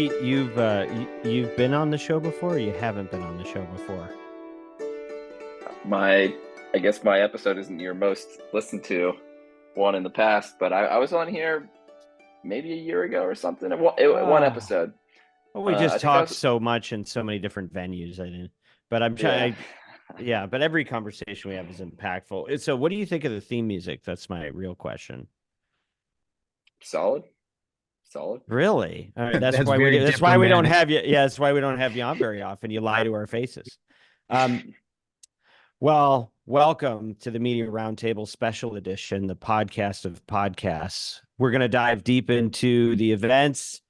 Pete, you've been on the show before, or you haven't been on the show before? I guess my episode isn't your most listened to one in the past, but I was on here maybe a year ago or something. One Oh, episode. well, we just I think that talked was, so much in so many different venues. I didn't, but I'm yeah, trying. Yeah, but every conversation we have is impactful. So, what do you think of the theme music? That's my real question. solid, solid. Really? All right, that's That's why we. very That's why we don't diplomatic. have you. Yeah, that's why we don't have you on very often. You lie to our faces. Um, Well, welcome to the Media Roundtable Special Edition, the podcast of podcasts. We're going to dive deep into the events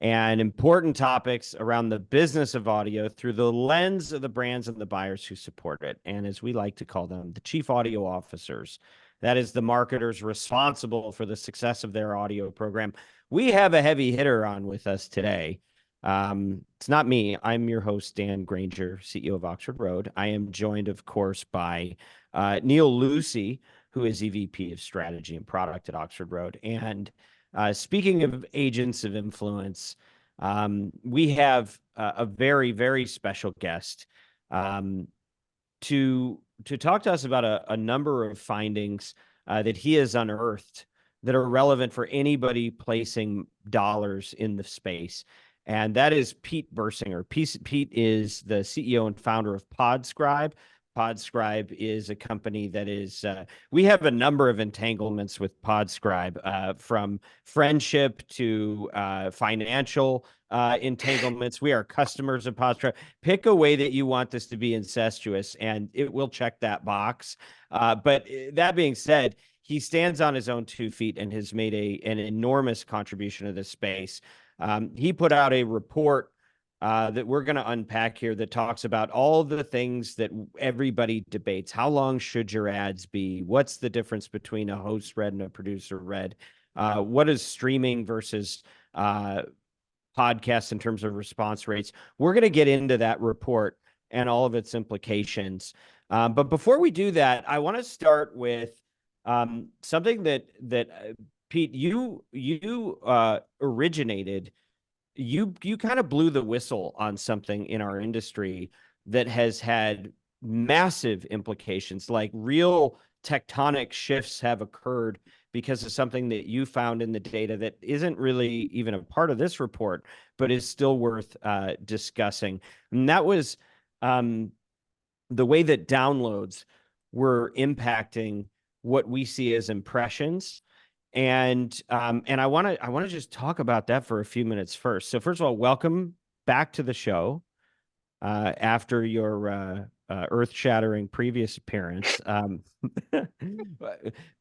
and important topics around the business of audio through the lens of the brands and the buyers who support it. And as we like to call them, the chief audio officers. That is the marketers responsible for the success of their audio program. We have a heavy hitter on with us today. It's not me. I'm your host, Dan Granger, CEO of Oxford Road. I am joined, of course, by Neal Lucey, who is EVP of Strategy and Product at Oxford Road. And speaking of agents of influence, we have a very, very special guest um, to talk to us about a number of findings that he has unearthed that are relevant for anybody placing dollars in the space. And that is Pete Birsinger. Pete is the CEO and founder of Podscribe. Podscribe is a company that is, we have a number of entanglements with Podscribe, from friendship to financial entanglements. We are customers of Podscribe. Pick a way that you want this to be incestuous, and it will check that box. But that being said, he stands on his own 2 feet and has made an enormous contribution to this space. He put out a report that we're going to unpack here that talks about all the things that everybody debates. How long should your ads be? What's the difference between a host read and a producer read? What is streaming versus podcasts in terms of response rates? We're going to get into that report and all of its implications. But before we do that, I want to start with something that Pete, you originated. You kind of blew the whistle on something in our industry that has had massive implications, like real tectonic shifts have occurred because of something that you found in the data that isn't really even a part of this report, but is still worth discussing. And that was the way that downloads were impacting what we see as impressions. And I want to just talk about that for a few minutes first. So first of all, welcome back to the show after your earth-shattering previous appearance.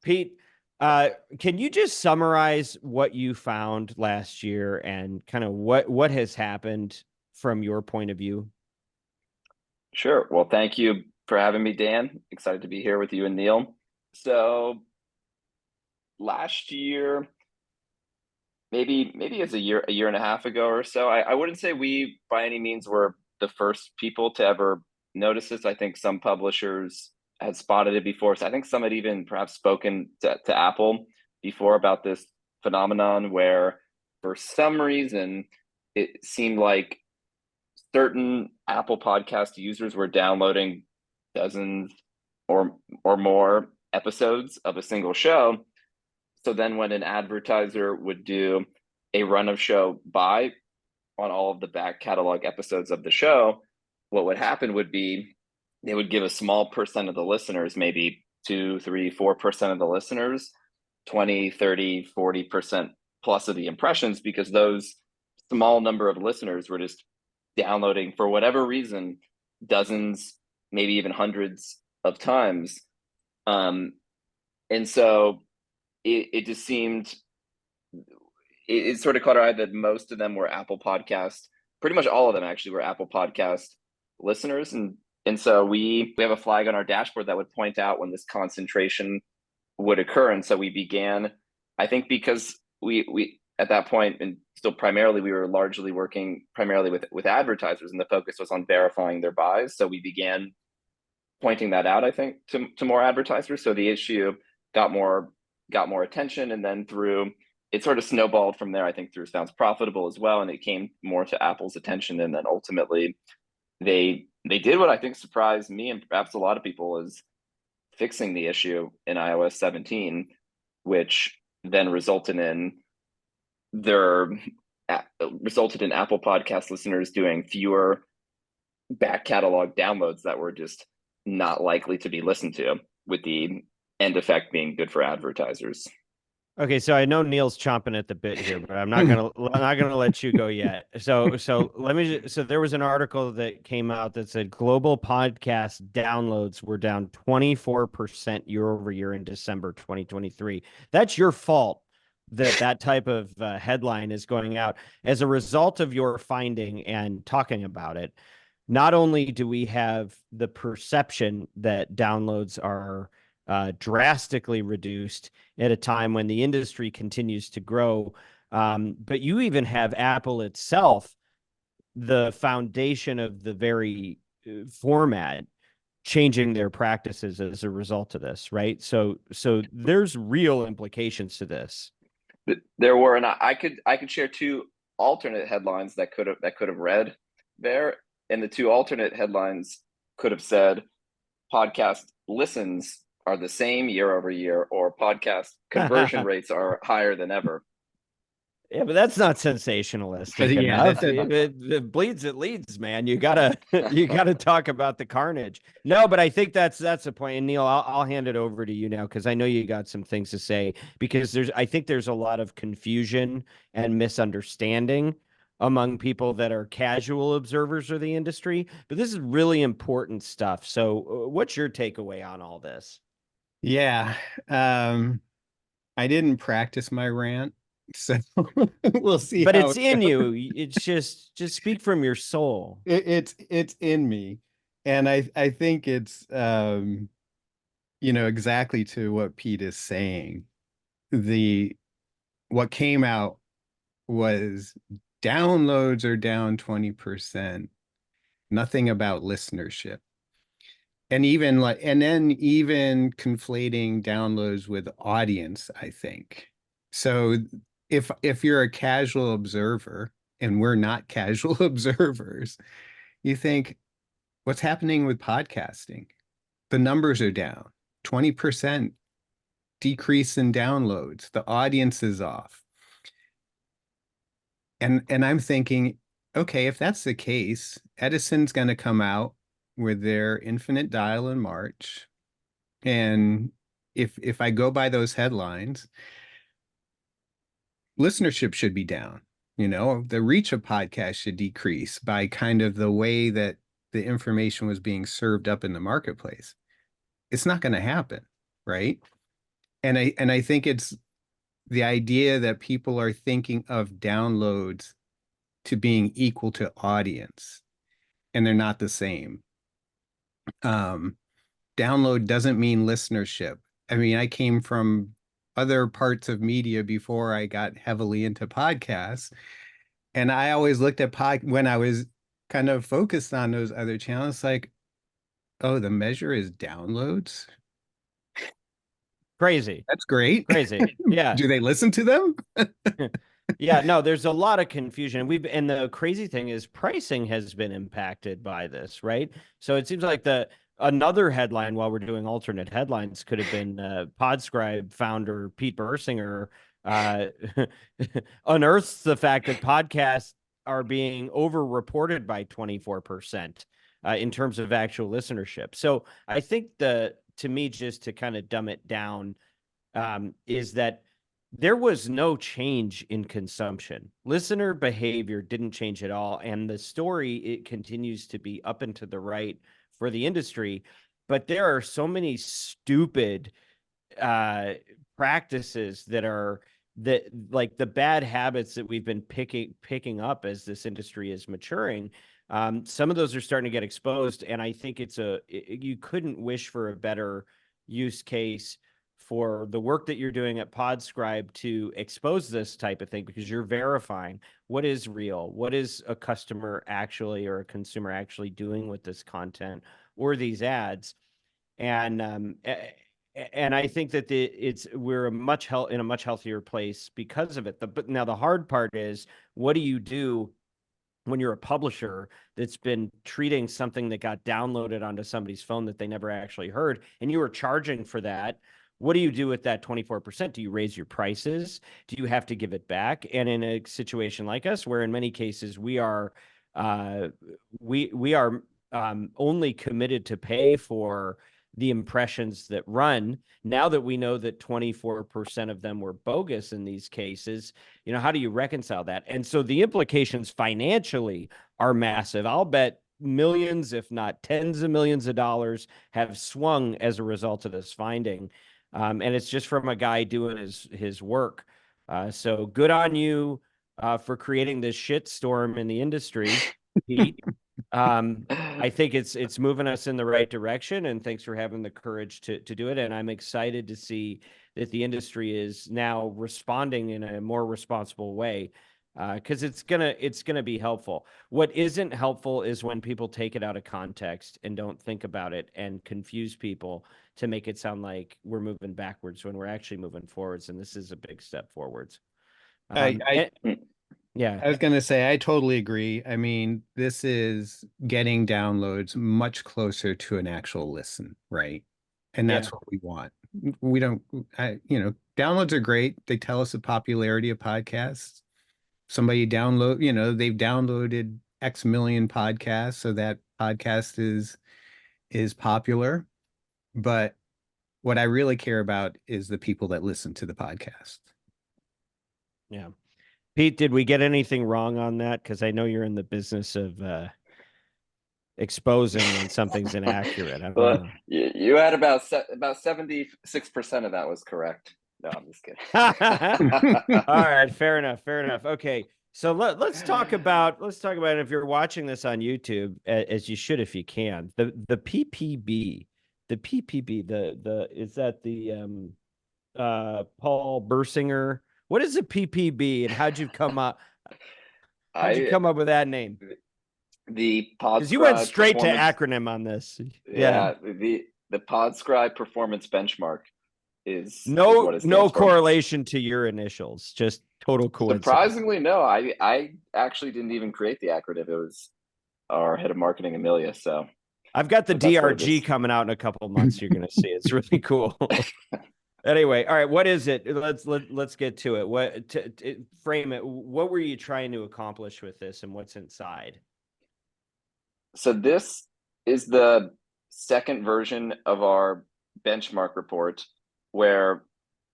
Pete, can you just summarize what you found last year and kind of what has happened from your point of view? Sure. Well, thank you for having me, Dan. Excited to be here with you and Neal. So last year, maybe it's a year and a half ago or so. I wouldn't say we by any means were the first people to ever notice this. I think some publishers had spotted it before. So I think some had even perhaps spoken to Apple before about this phenomenon where for some reason it seemed like certain Apple podcast users were downloading dozens or more episodes of a single show. So then when an advertiser would do a run of show buy on all of the back catalog episodes of the show, what would happen would be they would give a small percent of the listeners, maybe 2, 3, 4% of the listeners, 20, 30, 40% plus of the impressions, because those small number of listeners were just downloading for whatever reason, dozens, maybe even hundreds of times. And so it just seemed it sort of caught our eye that most of them were Apple Podcast. Pretty much all of them actually were Apple Podcast listeners, and so we have a flag on our dashboard that would point out when this concentration would occur. And so we began, I think, because we at that point, and still primarily, we were largely working primarily with advertisers, and the focus was on verifying their buys. So we began pointing that out, I think, to more advertisers. So the issue got more attention, and then through it sort of snowballed from there. I think through sounds profitable as well, and it came more to Apple's attention, and then ultimately they did what I think surprised me and perhaps a lot of people, is fixing the issue in iOS 17, which then their resulted in Apple Podcast listeners doing fewer back catalog downloads that were just not likely to be listened to, with the end effect being good for advertisers. Okay, so I know Neal's chomping at the bit here, but I'm not gonna let you go yet. So let me. So there was an article that came out that said global podcast downloads were down 24% year over year in December 2023. That's your fault that that type of headline is going out as a result of your finding and talking about it. Not only do we have the perception that downloads are drastically reduced at a time when the industry continues to grow, but you even have Apple itself, the foundation of the very format, changing their practices as a result of this, right? So there's real implications to this. There were, and I could share two alternate headlines that could have read there, and the two alternate headlines could have said podcast listens are the same year over year, or podcast conversion rates are higher than ever. Yeah, but that's not sensationalistic Yeah, enough. It bleeds, it leads, man. You gotta talk about the carnage. No, but I think that's a point. And Neal, I'll hand it over to you now because I know you got some things to say. Because I think there's a lot of confusion and misunderstanding among people that are casual observers of the industry. But this is really important stuff. So, what's your takeaway on all this? Yeah. I didn't practice my rant, so we'll see But how it's in you. It's just speak from your soul. it's in me. And I think it's exactly to what Pete is saying. What came out was downloads are down 20%, nothing about listenership. And then even conflating downloads with audience, I think. So if you're a casual observer, and we're not casual observers, you think, what's happening with podcasting? The numbers are down 20% decrease in downloads. The audience is off. And I'm thinking, okay, if that's the case, Edison's going to come out with their infinite dial in March. And if I go by those headlines, listenership should be down. The reach of podcasts should decrease by kind of the way that the information was being served up in the marketplace. It's not going to happen, right? And I think it's the idea that people are thinking of downloads to being equal to audience, and they're not the same. Download doesn't mean listenership. I mean, I came from other parts of media before I got heavily into podcasts, and I always looked at when I was kind of focused on those other channels, like, oh, the measure is downloads. Crazy. That's great. Crazy. Yeah. Do they listen to them? Yeah, no, there's a lot of confusion. And the crazy thing is pricing has been impacted by this, right? So it seems like another headline, while we're doing alternate headlines, could have been Podscribe founder Pete Birsinger unearths the fact that podcasts are being overreported by 24% in terms of actual listenership. So I think to me, just to kind of dumb it down, is that there was no change in consumption. Listener behavior didn't change at all. And the story, it continues to be up and to the right for the industry. But there are so many stupid practices that like the bad habits that we've been picking up as this industry is maturing. Some of those are starting to get exposed. And I think you couldn't wish for a better use case for the work that you're doing at Podscribe to expose this type of thing, because you're verifying what is real, what is a customer actually or a consumer actually doing with this content or these ads. And and I think that we're in a much healthier place because of it. But now the hard part is, what do you do when you're a publisher that's been treating something that got downloaded onto somebody's phone that they never actually heard, and you were charging for that? What do you do with that 24%? Do you raise your prices? Do you have to give it back? And in a situation like us, where in many cases we are only committed to pay for the impressions that run, now that we know that 24% of them were bogus in these cases, how do you reconcile that? And so the implications financially are massive. I'll bet millions, if not tens of millions of dollars have swung as a result of this finding. And it's just from a guy doing his work. So good on you for creating this shitstorm in the industry, Pete. I think it's moving us in the right direction, and thanks for having the courage to do it. And I'm excited to see that the industry is now responding in a more responsible way, because it's gonna be helpful. What isn't helpful is when people take it out of context and don't think about it and confuse people to make it sound like we're moving backwards when we're actually moving forwards, and this is a big step forwards. Yeah. I was going to say, I totally agree. I mean, this is getting downloads much closer to an actual listen, right? And that's what we want. We don't, downloads are great. They tell us the popularity of podcasts. Somebody they've downloaded X million podcasts, so that podcast is popular. But what I really care about is the people that listen to the podcast. Yeah. Pete, did we get anything wrong on that? Because I know you're in the business of exposing when something's inaccurate. I don't know. You had about 76% of that was correct. No, I'm just kidding. All right, fair enough. Okay, so let's talk about if you're watching this on YouTube, as you should if you can. The PPB, is that the Paul Birsinger? What is a PPB, and how'd you come up? How'd you come up with that name? The Podscribe, because you went straight to acronym on this. Yeah, the Podscribe performance benchmark is no what it correlation to your initials, just total coincidence. Surprisingly, no. I actually didn't even create the acronym. It was our head of marketing, Amelia. So I've got the DRG coming out in a couple of months. You're going to see it's really cool. Anyway, all right, what is it? Let's get to it. What frame it? What were you trying to accomplish with this, and what's inside? So this is the second version of our benchmark report, where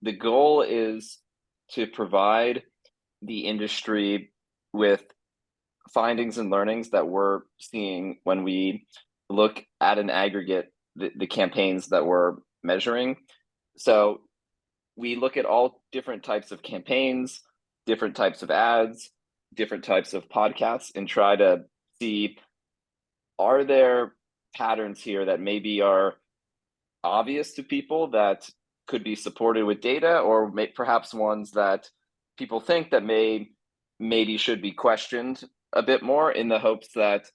the goal is to provide the industry with findings and learnings that we're seeing when we look at an aggregate the campaigns that we're measuring. So we look at all different types of campaigns, different types of ads, different types of podcasts, and try to see, are there patterns here that maybe are obvious to people that could be supported with data, or perhaps ones that people think that maybe should be questioned a bit more, in the hopes that,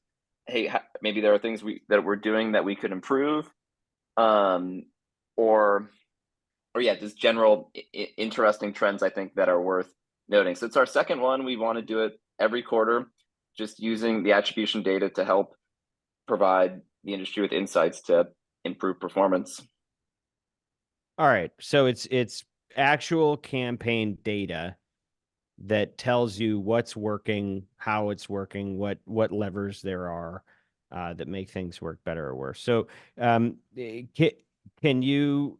hey, maybe there are things that we're doing that we could improve, or just general interesting trends, I think, that are worth noting. So it's our second one. We want to do it every quarter, just using the attribution data to help provide the industry with insights to improve performance. All right, so it's actual campaign data that tells you what's working, how it's working, what levers there are that make things work better or worse. So can you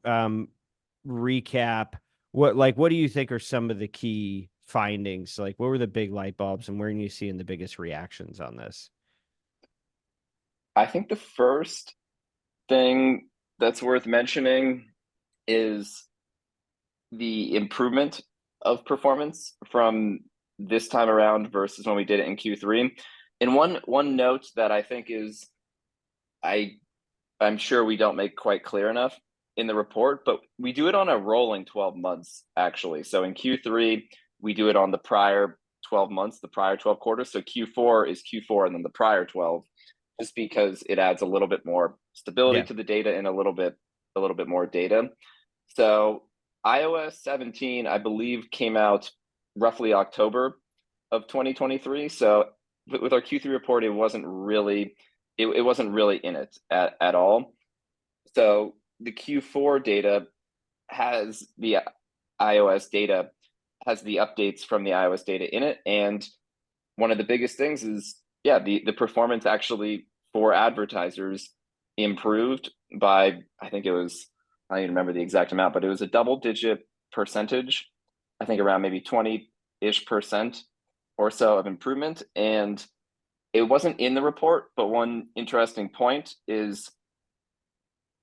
recap what do you think are some of the key findings? Like, what were the big light bulbs, and where are you seeing the biggest reactions on this? I think the first thing that's worth mentioning is the improvement of performance from this time around versus when we did it in Q3. And one note that I think is, I'm sure we don't make quite clear enough in the report, but we do it on a rolling 12 months, actually. So in Q3, we do it on the prior 12 months, the prior 12 quarters. So Q4 is Q4 and then the prior 12, just because it adds a little bit more stability to the data and a little bit more data. So iOS 17, I believe, came out roughly October of 2023. So with our Q3 report, it wasn't really in it at all. So the Q4 data has the iOS data, has the updates from the iOS data in it. And one of the biggest things is, the performance actually for advertisers improved by, I think it was, I don't even remember the exact amount, but it was a double-digit percentage, I think around maybe 20-ish% or so of improvement. And it wasn't in the report, but one interesting point is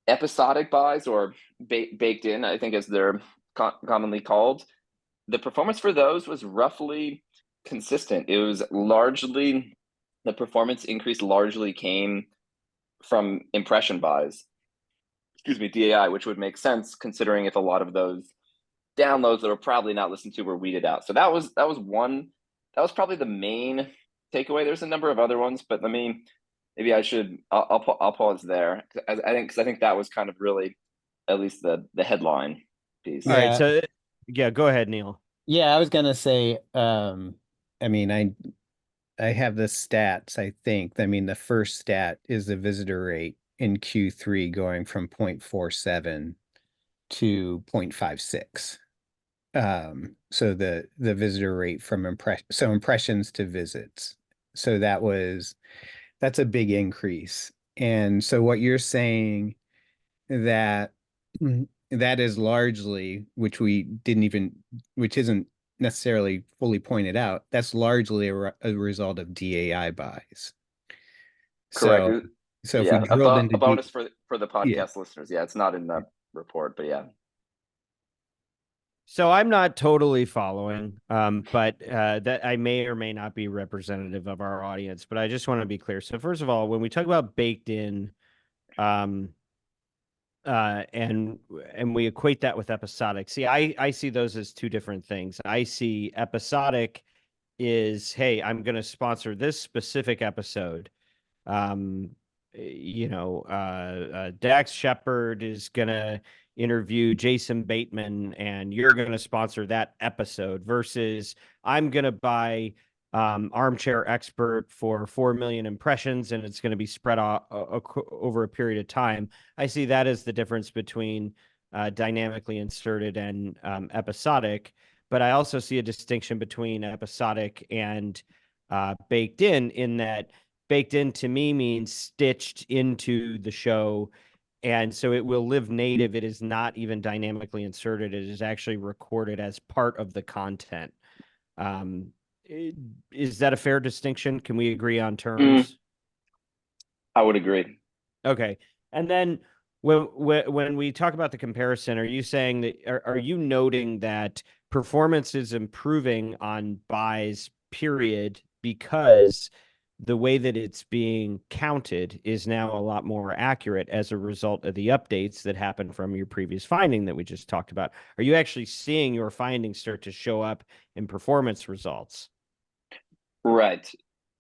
episodic buys, or baked in, I think as they're commonly called. The performance for those was roughly consistent. It was largely, the performance increase largely came from impression buys, DAI, which would make sense considering if a lot of those downloads that were probably not listened to were weeded out. So that was probably the main takeaway. There's a number of other ones, but maybe I'll pause there. I think that was kind of really at least the headline piece. All right. So yeah, go ahead, Neal. Yeah, I was gonna say, I mean, I have the stats, I think. I mean, the first stat is the visitor rate in Q3 going from 0.47 to 0.56. So the visitor rate from impressions to visits. So that's a big increase. And so what you're saying that that is largely, which isn't necessarily fully pointed out, that's largely a result of DAI buys. Correct. So if we drilled into a bonus for the podcast listeners, it's not in the report, but yeah. So I'm not totally following, but that I may or may not be representative of our audience, but I just want to be clear. So first of all, when we talk about baked in, and we equate that with episodic, see, I see those as two different things. I see episodic is, hey, I'm going to sponsor this specific episode. Dax Shepard is going to interview Jason Bateman and you're going to sponsor that episode, versus I'm going to buy Armchair Expert for 4 million impressions and it's going to be spread over a period of time. I see that as the difference between dynamically inserted and episodic, but I also see a distinction between episodic and baked in that baked in to me means stitched into the show. And so it will live native. It is not even dynamically inserted. It is actually recorded as part of the content. Is that a fair distinction? Can we agree on terms? I would agree. Okay. And then when we talk about the comparison, are you saying that, are you noting that performance is improving on buys, period, because the way that it's being counted is now a lot more accurate as a result of the updates that happened from your previous finding that we just talked about? Are you actually seeing your findings start to show up in performance results? Right.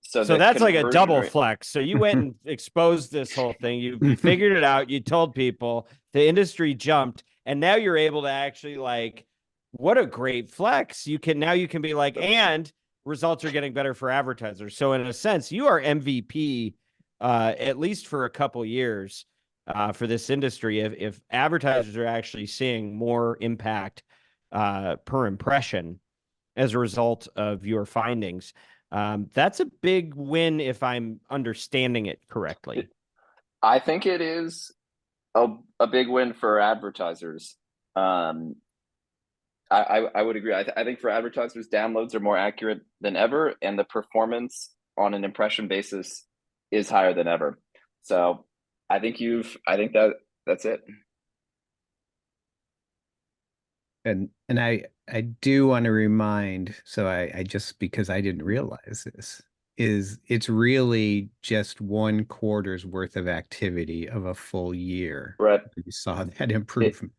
So that's like a double flex. So you went and exposed this whole thing. You figured it out. You told people, the industry jumped, and now you're able to actually, like, what a great flex. You can be like, and results are getting better for advertisers. So in a sense, you are MVP, at least for a couple years, for this industry. If advertisers are actually seeing more impact per impression as a result of your findings, that's a big win if I'm understanding it correctly. I think it is a big win for advertisers. I would agree. I think for advertisers, downloads are more accurate than ever, and the performance on an impression basis is higher than ever. So I think that's it. And I do want to remind, so I just, because I didn't realize this, is it's really just 1 quarter's worth of activity of a full year. Right. We saw that improvement.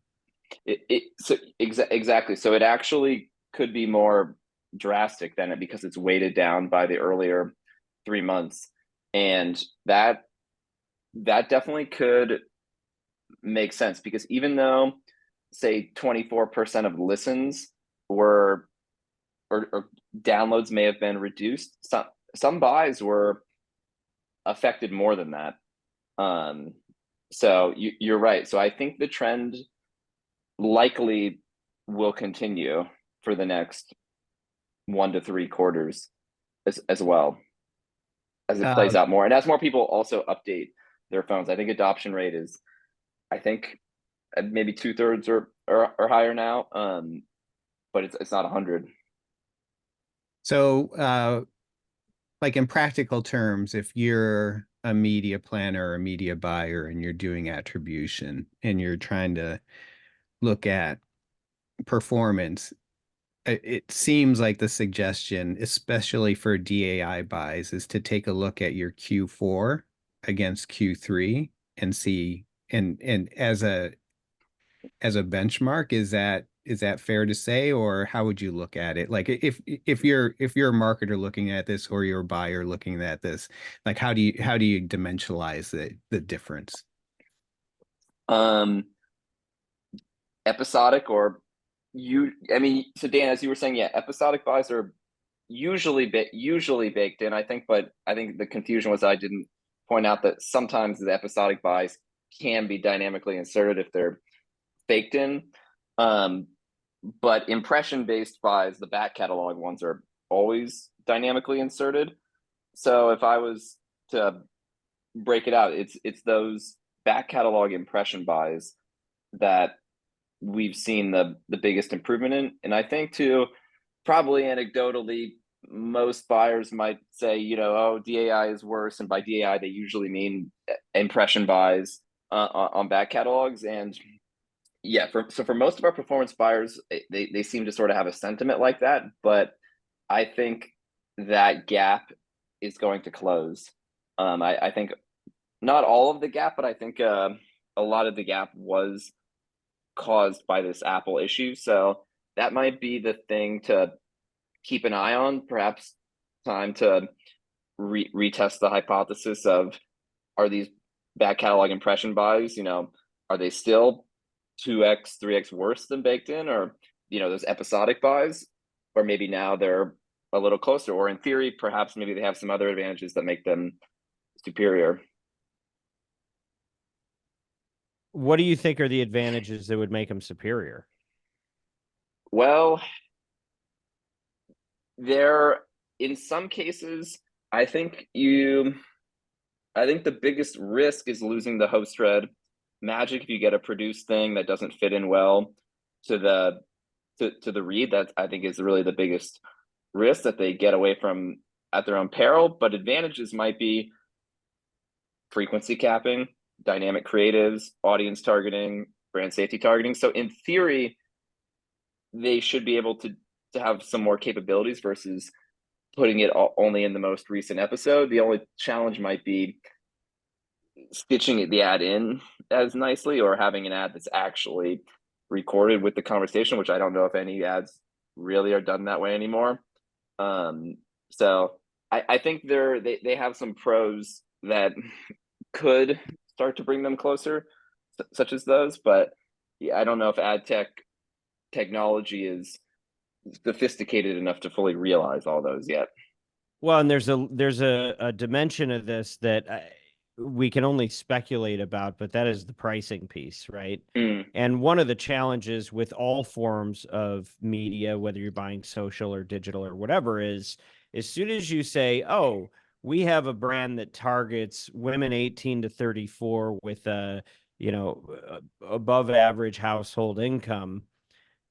Exactly. So it actually could be more drastic than it, because it's weighted down by the earlier 3 months, and that definitely could make sense, because even though say 24% of listens were or downloads may have been reduced. Some buys were affected more than that. So you're right. So I think the trend likely will continue for the next 1 to 3 quarters as well, as it plays out more, and as more people also update their phones. I think adoption rate is, I think, maybe 2/3 or higher now, but it's not 100. So, like in practical terms, if you're a media planner or a media buyer and you're doing attribution and you're trying to look at performance, it seems like the suggestion, especially for DAI buys, is to take a look at your Q4 against Q3 and see, and as a benchmark, is that fair to say, or how would you look at it? Like if you're a marketer looking at this or you're a buyer looking at this, like how do you dimensionalize the difference? Episodic or I mean, so Dan, as you were saying, yeah, episodic buys are usually baked in, I think, but I think the confusion was I didn't point out that sometimes the episodic buys can be dynamically inserted if they're baked in. But impression-based buys, the back catalog ones, are always dynamically inserted. So if I was to break it out, it's those back catalog impression buys that we've seen the biggest improvement in. And I think too, probably anecdotally, most buyers might say, oh, DAI is worse. And by DAI, they usually mean impression buys on back catalogs. And yeah, for most of our performance buyers, they seem to sort of have a sentiment like that. But I think that gap is going to close. I think not all of the gap, but I think a lot of the gap was caused by this Apple issue. So that might be the thing to keep an eye on. Perhaps time to retest the hypothesis of, are these back catalog impression buys, are they still 2x, 3x worse than baked in, or those episodic buys, or maybe now they're a little closer, or in theory, perhaps maybe they have some other advantages that make them superior. What do you think are the advantages that would make them superior? Well, in some cases, I think the biggest risk is losing the host thread magic. If you get a produced thing that doesn't fit in well to the read, that I think is really the biggest risk that they get away from at their own peril. But advantages might be frequency capping, dynamic creatives, audience targeting, brand safety targeting. So in theory, they should be able to have some more capabilities versus putting it only in the most recent episode. The only challenge might be stitching the ad in as nicely, or having an ad that's actually recorded with the conversation, which I don't know if any ads really are done that way anymore. So I think they have some pros that could start to bring them closer, such as those. But yeah, I don't know if ad technology is sophisticated enough to fully realize all those yet. Well, and there's a dimension of this that we can only speculate about, but that is the pricing piece, right? And one of the challenges with all forms of media, whether you're buying social or digital or whatever, is as soon as you say, oh, we have a brand that targets women 18 to 34 with a above average household income,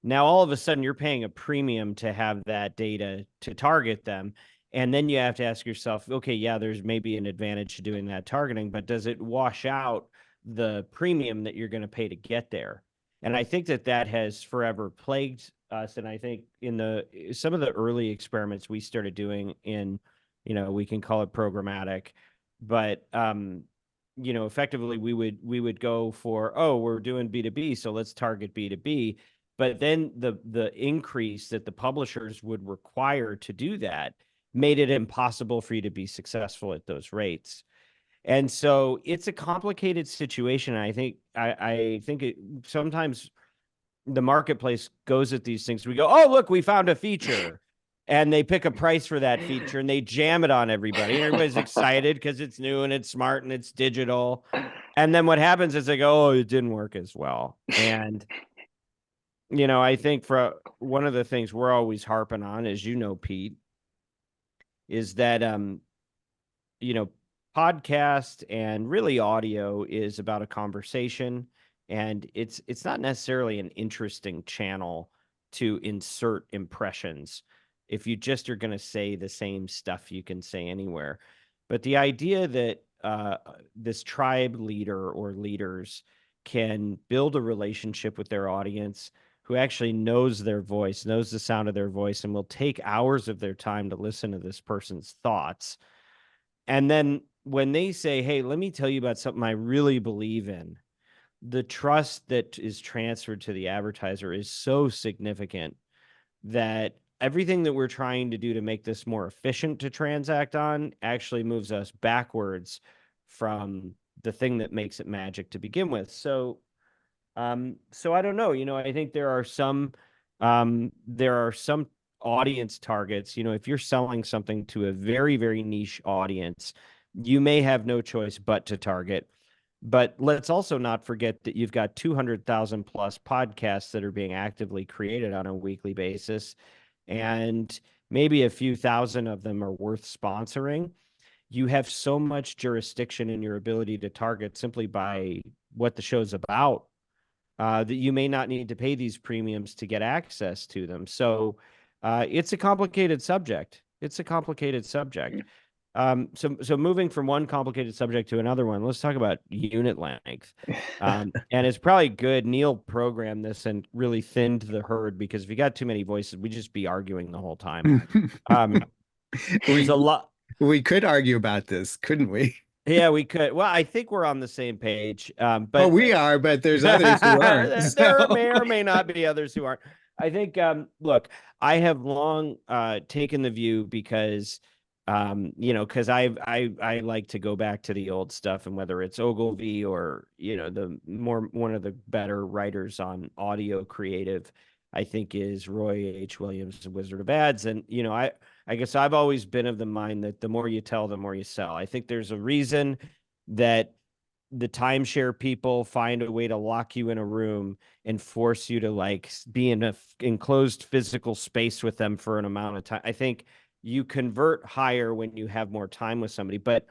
now all of a sudden you're paying a premium to have that data to target them. And then you have to ask yourself, okay, yeah, there's maybe an advantage to doing that targeting, but does it wash out the premium that you're going to pay to get there? And I think that has forever plagued us. And I think in some of the early experiments we started doing in, we can call it programmatic, but effectively we would go for, oh, we're doing B2B, so let's target B2B. But then the increase that the publishers would require to do that made it impossible for you to be successful at those rates. And so it's a complicated situation. I think sometimes the marketplace goes at these things. We go, oh, look, we found a feature. And they pick a price for that feature and they jam it on everybody. And everybody's excited because it's new and it's smart and it's digital. And then what happens is they go, oh, it didn't work as well. And, I think for one of the things we're always harping on, as you know, Pete, is that, podcast and really audio is about a conversation. And it's not necessarily an interesting channel to insert impressions if you just are going to say the same stuff you can say anywhere. But the idea that this tribe leader or leaders can build a relationship with their audience who actually knows their voice, knows the sound of their voice, and will take hours of their time to listen to this person's thoughts. And then when they say, hey, let me tell you about something I really believe in, the trust that is transferred to the advertiser is so significant that everything that we're trying to do to make this more efficient to transact on actually moves us backwards from the thing that makes it magic to begin with. So I don't know, I think there are some audience targets. If you're selling something to a very, very niche audience, you may have no choice but to target. But let's also not forget that you've got 200,000 plus podcasts that are being actively created on a weekly basis, and maybe a few thousand of them are worth sponsoring. You have so much jurisdiction in your ability to target simply by what the show's about, that you may not need to pay these premiums to get access to them. So it's a complicated subject. So moving from one complicated subject to another one, let's talk about unit length. And it's probably good Neal programmed this and really thinned the herd, because if you got too many voices, we'd just be arguing the whole time. There's a lot. We could argue about this, couldn't we? Yeah, we could. Well, I think we're on the same page. But we are, but there's others who aren't. There may or may not be others who aren't. I think, look, I have long taken the view because, because I like to go back to the old stuff, and whether it's Ogilvy or, one of the better writers on audio creative, I think, is Roy H. Williams, Wizard of Ads. And, I guess I've always been of the mind that the more you tell, the more you sell. I think there's a reason that the timeshare people find a way to lock you in a room and force you to be in a enclosed physical space with them for an amount of time. I think you convert higher when you have more time with somebody, but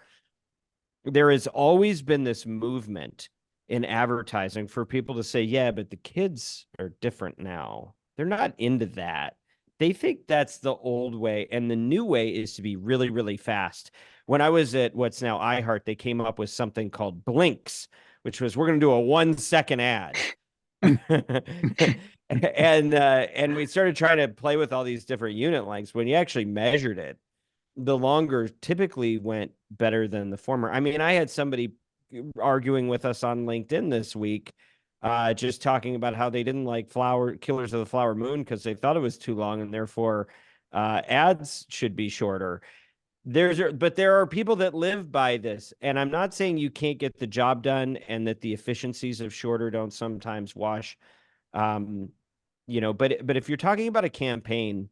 there has always been this movement in advertising for people to say, yeah, but the kids are different now. They're not into that. They think that's the old way, and the new way is to be really, really fast. When I was at what's now iHeart, they came up with something called Blinks, which was, we're going to do a 1-second ad. And we started trying to play with all these different unit lengths. When you actually measured it, the longer typically went better than the former. I mean, I had somebody arguing with us on LinkedIn this week, just talking about how they didn't like Killers of the Flower Moon because they thought it was too long, and therefore ads should be shorter. But there are people that live by this, and I'm not saying you can't get the job done and that the efficiencies of shorter don't sometimes wash. But if you're talking about a campaign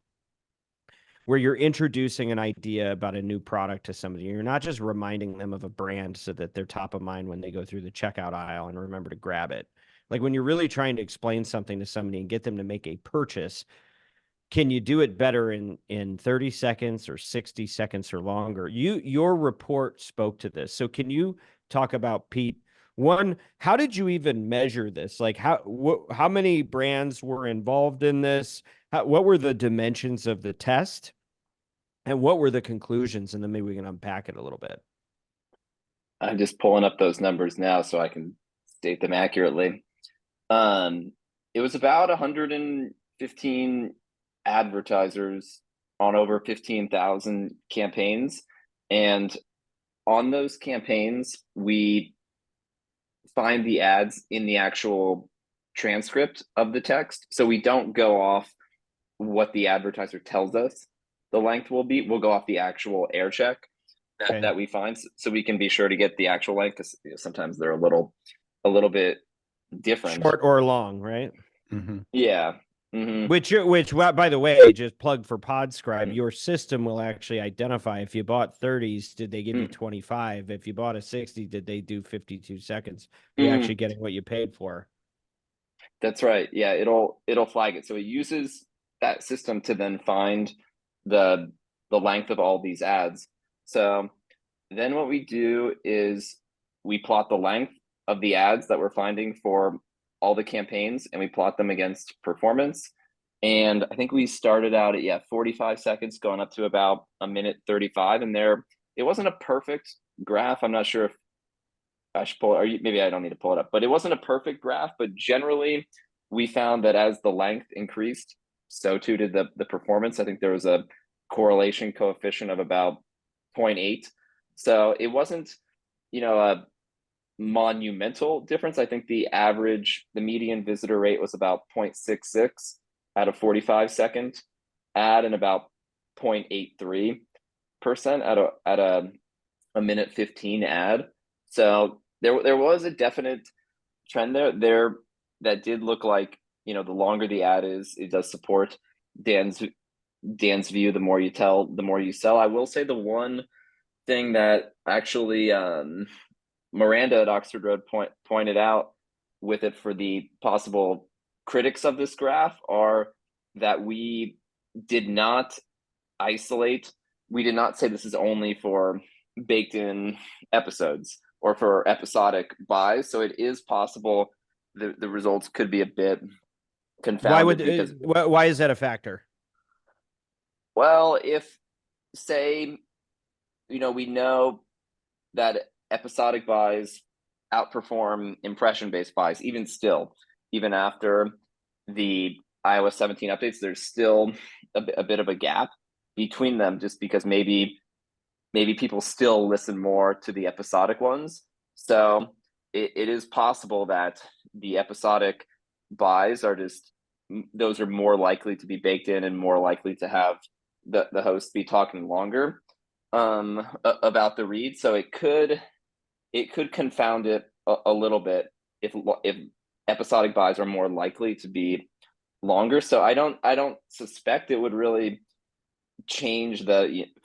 where you're introducing an idea about a new product to somebody, you're not just reminding them of a brand so that they're top of mind when they go through the checkout aisle and remember to grab it. Like when you're really trying to explain something to somebody and get them to make a purchase, can you do it better in 30 seconds or 60 seconds or longer? Your report spoke to this. So can you talk about, Pete, one, how did you even measure this? Like how many brands were involved in this? What were the dimensions of the test? And what were the conclusions? And then maybe we can unpack it a little bit. I'm just pulling up those numbers now so I can state them accurately. It was about 115 advertisers on over 15,000 campaigns. And on those campaigns, we find the ads in the actual transcript of the text. So we don't go off what the advertiser tells us the length will be. We'll go off the actual air check that we find, so we can be sure to get the actual length, because sometimes they're a little bit different. Short or long, right? Yeah. Mm-hmm. Which, by the way, just plug for Podscribe, Mm-hmm. your system will actually identify if you bought 30s, did they give you 25? If you bought a 60, did they do 52 seconds? Are you actually getting what you paid for? That's right. Yeah, it'll flag it. So it uses that system to then find the length of all these ads. So then what we do is we plot the length of the ads that we're finding for all the campaigns, and we plot them against performance. And I think we started out at 45 seconds, going up to about a minute 35. And it wasn't a perfect graph. I'm not sure if I should pull it, or maybe I don't need to pull it up, but it wasn't a perfect graph. But generally, we found that as the length increased, so too did the performance. I think there was a correlation coefficient of about 0.8. So it wasn't, a monumental difference. I think the median visitor rate was about 0.66 at a 45-second ad, and about 0.83% at a minute 15 ad. So there was a definite trend there that did look like, the longer the ad is, it does support Dan's view. The more you tell, the more you sell. I will say the one thing that actually Miranda at Oxford Road pointed out with it for the possible critics of this graph are that we did not isolate. We did not say this is only for baked in episodes or for episodic buys. So it is possible the results could be a bit confounded. Why is that a factor? Well, if say, we know that episodic buys outperform impression-based buys, even after the iOS 17 updates, there's still a bit of a gap between them, just because maybe people still listen more to the episodic ones. So it is possible that the episodic buys those are more likely to be baked in and more likely to have the host be talking longer about the read. So it could confound it a little bit if episodic buys are more likely to be longer. So I don't suspect it would really change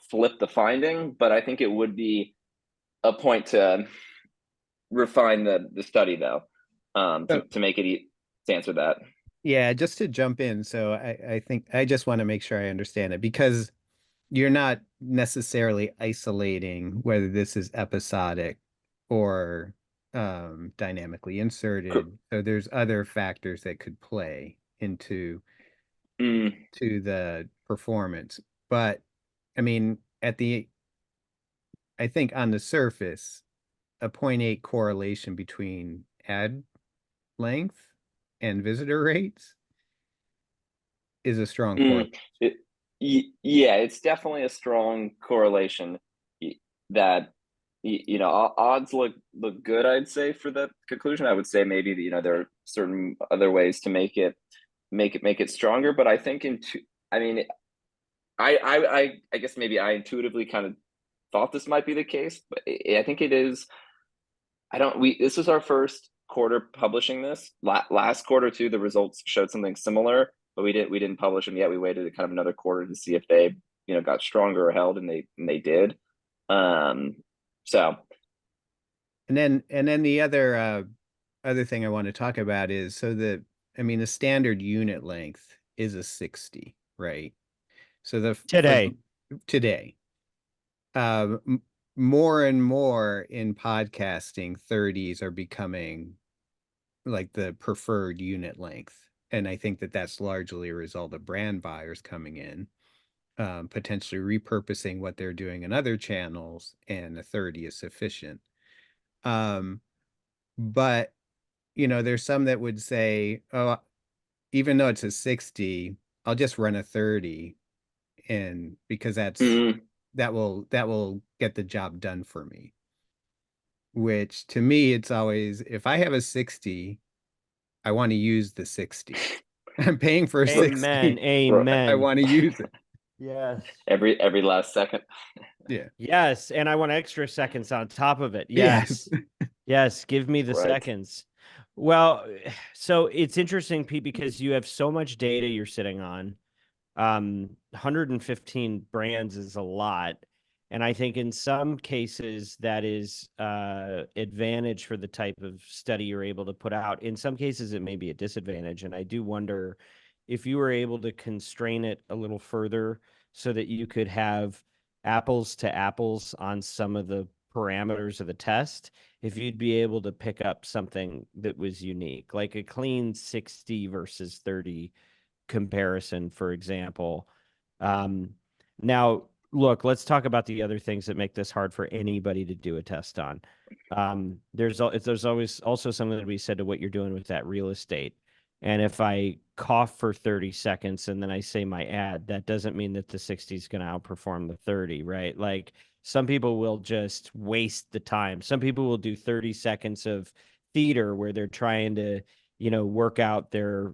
flip the finding, but I think it would be a point to refine the study, though, to make it to answer that. Yeah, just to jump in. So I think I just want to make sure I understand it, because you're not necessarily isolating whether this is episodic or dynamically inserted. So there's other factors that could play into to the performance. But I mean, I think on the surface, a 0.8 correlation between ad length and visitor rates is a strong correlation. Yeah, it's definitely a strong correlation that, odds look good, I'd say, for the conclusion. I would say maybe, there are certain other ways to make it stronger, but I think I guess maybe I intuitively kind of thought this might be the case, but I think it is. This was our first quarter publishing this. Last quarter too, the results showed something similar, but we didn't publish them yet. We waited kind of another quarter to see if they, got stronger or held, and they did. So. And then the other thing I want to talk about is, the standard unit length is a 60, right? So today, more and more in podcasting, 30s are becoming like the preferred unit length. And I think that's largely a result of brand buyers coming in, potentially repurposing what they're doing in other channels, and a 30 is sufficient. But there's some that would say, oh, even though it's a 60, I'll just run a 30, and because that will get the job done for me. Which to me, it's always, if I have a 60, I want to use the 60. I'm paying for a 60. Amen. I want to use it. Yes. Every last second. Yeah. Yes, and I want extra seconds on top of it. Yes. Yes, give me the seconds. Well, so it's interesting, Pete, because you have so much data you're sitting on. 115 brands is a lot. And I think in some cases that is advantage for the type of study you're able to put out. In some cases, it may be a disadvantage. And I do wonder if you were able to constrain it a little further so that you could have apples to apples on some of the parameters of the test, if you'd be able to pick up something that was unique, like a clean 60 versus 30 comparison, for example. Um, Now, look, let's talk about the other things that make this hard for anybody to do a test on. There's always also something that we said to what you're doing with that real estate. And if I cough for 30 seconds and then I say my ad, that doesn't mean that the 60 is going to outperform the 30, right? Like some people will just waste the time. Some people will do 30 seconds of theater where they're trying to, work out their,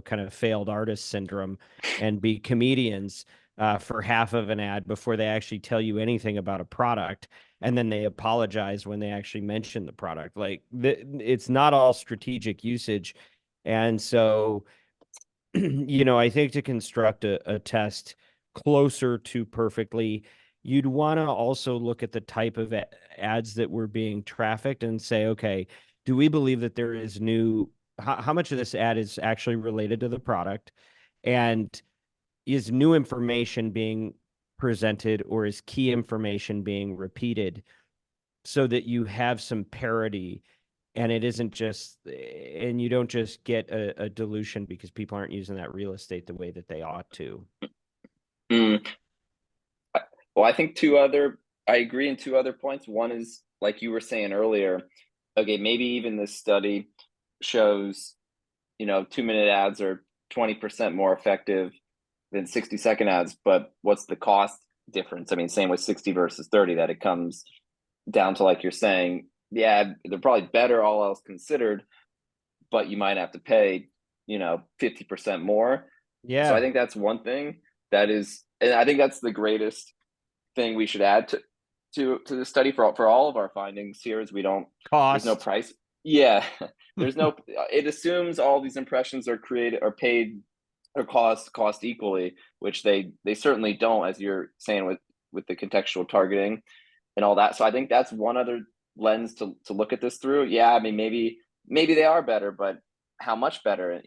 kind of failed artist syndrome and be comedians for half of an ad before they actually tell you anything about a product. And then they apologize when they actually mention the product. Like it's not all strategic usage. And so, I think to construct a test closer to perfectly, you'd want to also look at the type of ads that were being trafficked and say, okay, do we believe that there is how much of this ad is actually related to the product? And is new information being presented or is key information being repeated so that you have some parity and it isn't just, and you don't just get a dilution because people aren't using that real estate the way that they ought to. Mm. Well, I think I agree in two other points. One is, like you were saying earlier, okay, maybe even this study shows, 2-minute ads are 20% more effective than 60-second ads, but what's the cost difference? I mean, same with 60 versus 30, that it comes down to, like you're saying, yeah, they're probably better all else considered, but you might have to pay, 50% more. Yeah. So I think that's one thing and I think that's the greatest thing we should add to the study for all of our findings here is there's no price. Yeah, there's no, it assumes all these impressions are paid or cost equally, which they certainly don't, as you're saying with the contextual targeting and all that. So I think that's one other lens to look at this through. Yeah, I mean, maybe they are better, but how much better,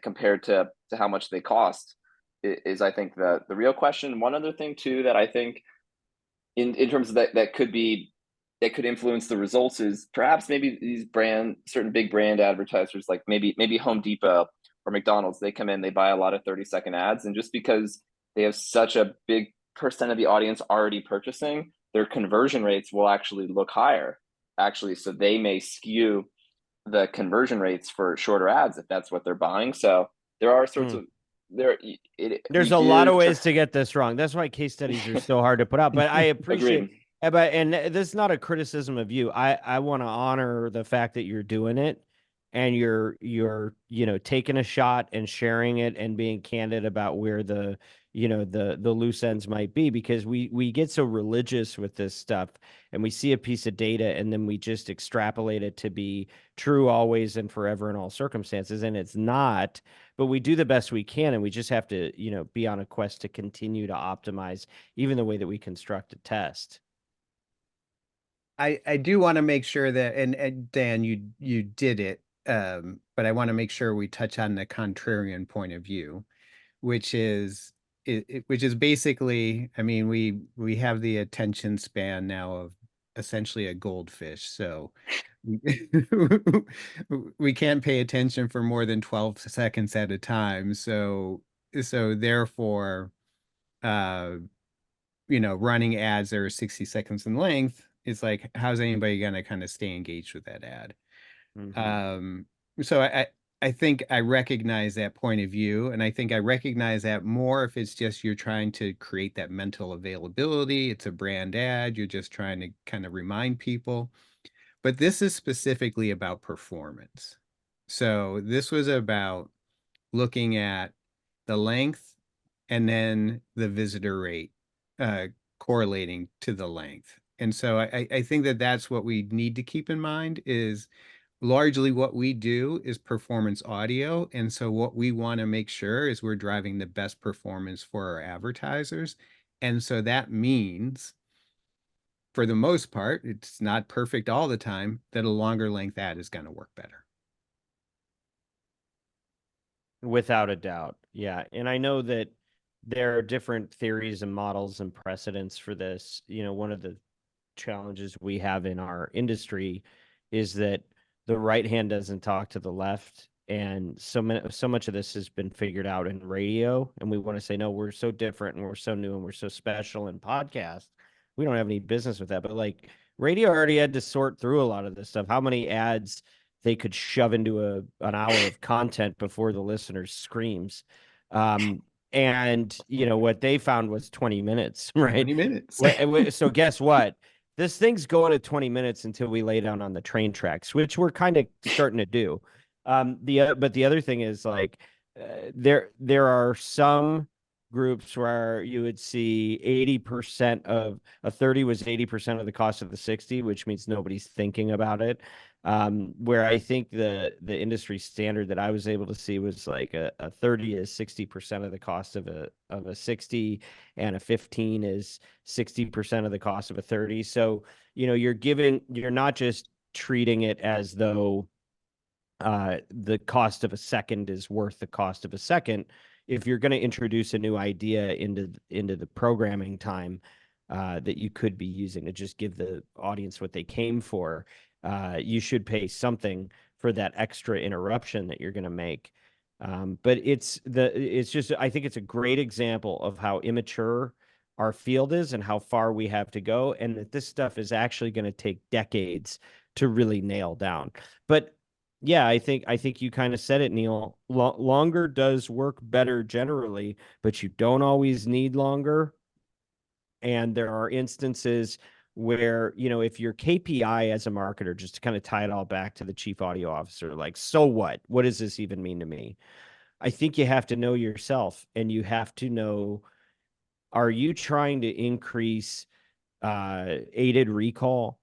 compared to how much they cost is I think the real question. One other thing too that I think in terms of that could influence the results is perhaps maybe these certain big brand advertisers, like maybe Home Depot or McDonald's, they come in, they buy a lot of 30-second ads, and just because they have such a big percent of the audience already purchasing, their conversion rates will actually look higher, so they may skew the conversion rates for shorter ads if that's what they're buying. So there are sorts of there's a lot of ways to get this wrong. That's why case studies are so hard to put out. But I appreciate and this is not a criticism of you. I want to honor the fact that you're doing it and you're taking a shot and sharing it and being candid about where the loose ends might be, because we get so religious with this stuff and we see a piece of data and then we just extrapolate it to be true always and forever in all circumstances, and it's not. But we do the best we can, and we just have to be on a quest to continue to optimize even the way that we construct a test. I do want to make sure that, and Dan, you did it, but I want to make sure we touch on the contrarian point of view, which is basically, I mean, we have the attention span now of essentially a goldfish, so we can't pay attention for more than 12 seconds at a time. So therefore, running ads that are 60 seconds in length, it's like, how's anybody gonna kind of stay engaged with that ad? So I think I recognize that point of view, and I think I recognize that more if it's just you're trying to create that mental availability. It's a brand ad. You're just trying to kind of remind people. But this is specifically about performance. So this was about looking at the length and then the visitor rate correlating to the length. And so I think that that's what we need to keep in mind is largely what we do is performance audio. And so what we want to make sure is we're driving the best performance for our advertisers. And so that means, for the most part, it's not perfect all the time, that a longer length ad is going to work better. Without a doubt. Yeah. And I know that there are different theories and models and precedents for this. You know, one of the challenges we have in our industry is that the right hand doesn't talk to the left. And so much of this has been figured out in radio. And we want to say, no, we're so different and we're so new and we're so special in podcast. We don't have any business with that. But like radio already had to sort through a lot of this stuff. How many ads they could shove into an hour of content before the listener screams. And you know what they found was 20 minutes, right? 20 minutes. So guess what? This thing's going to 20 minutes until we lay down on the train tracks, which we're kind of starting to do. But the other thing is like there are some groups where you would see 80% of a 30 was 80% of the cost of the 60, which means nobody's thinking about it. Where I think the industry standard that I was able to see was like a 30 is 60% of the cost of a 60, and a 15 is 60% of the cost of a 30. So, you know, you're not just treating it as though the cost of a second is worth the cost of a second. If you're going to introduce a new idea into the programming time that you could be using to just give the audience what they came for, you should pay something for that extra interruption that you're going to make. But it's just, I think it's a great example of how immature our field is and how far we have to go, and that this stuff is actually going to take decades to really nail down. But yeah, I think you kind of said it, Neal. Longer does work better generally, but you don't always need longer. And there are instances where, you know, if your KPI as a marketer, just to kind of tie it all back to the chief audio officer, like, so what? What does this even mean to me? I think you have to know yourself, and you have to know, are you trying to increase aided recall?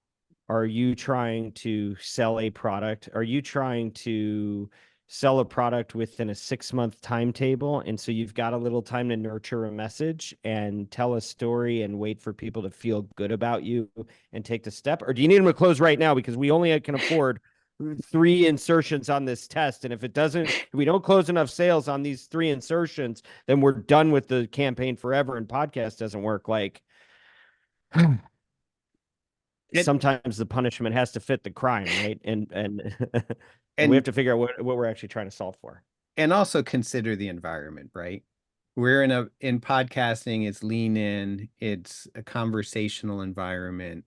Are you trying to sell a product? Are you trying to sell a product within a 6-month timetable? And so you've got a little time to nurture a message and tell a story and wait for people to feel good about you and take the step? Or do you need them to close right now because we only can afford 3 insertions on this test? And if we don't close enough sales on these 3 insertions, then we're done with the campaign forever and podcast doesn't work. Like, sometimes the punishment has to fit the crime, right? And we have to figure out what we're actually trying to solve for. And also consider the environment, right? We're in podcasting, it's lean in, it's a conversational environment.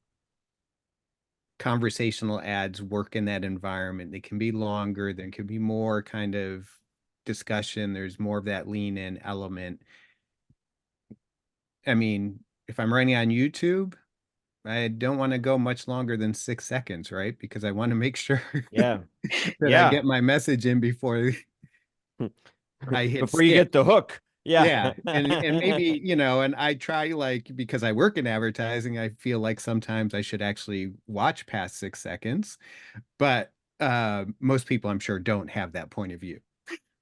Conversational ads work in that environment. They can be longer, there can be more kind of discussion, there's more of that lean in element. I mean, if I'm running on YouTube, I don't want to go much longer than 6 seconds, right? Because I want to make sure that I get my message in before I hit before you get the hook. Yeah. And maybe, you know, and I try, like, because I work in advertising, I feel like sometimes I should actually watch past 6 seconds. But most people, I'm sure, don't have that point of view.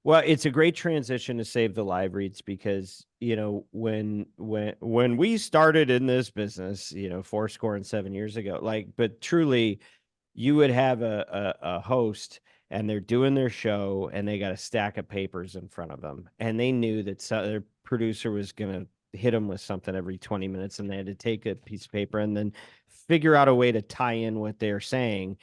Well, it's a great transition to save the live reads because, you know, when we started in this business, you know, 7 years ago, like, but truly, you would have a host and they're doing their show and they got a stack of papers in front of them, and they knew that their producer was going to hit them with something every 20 minutes, and they had to take a piece of paper and then figure out a way to tie in what they're saying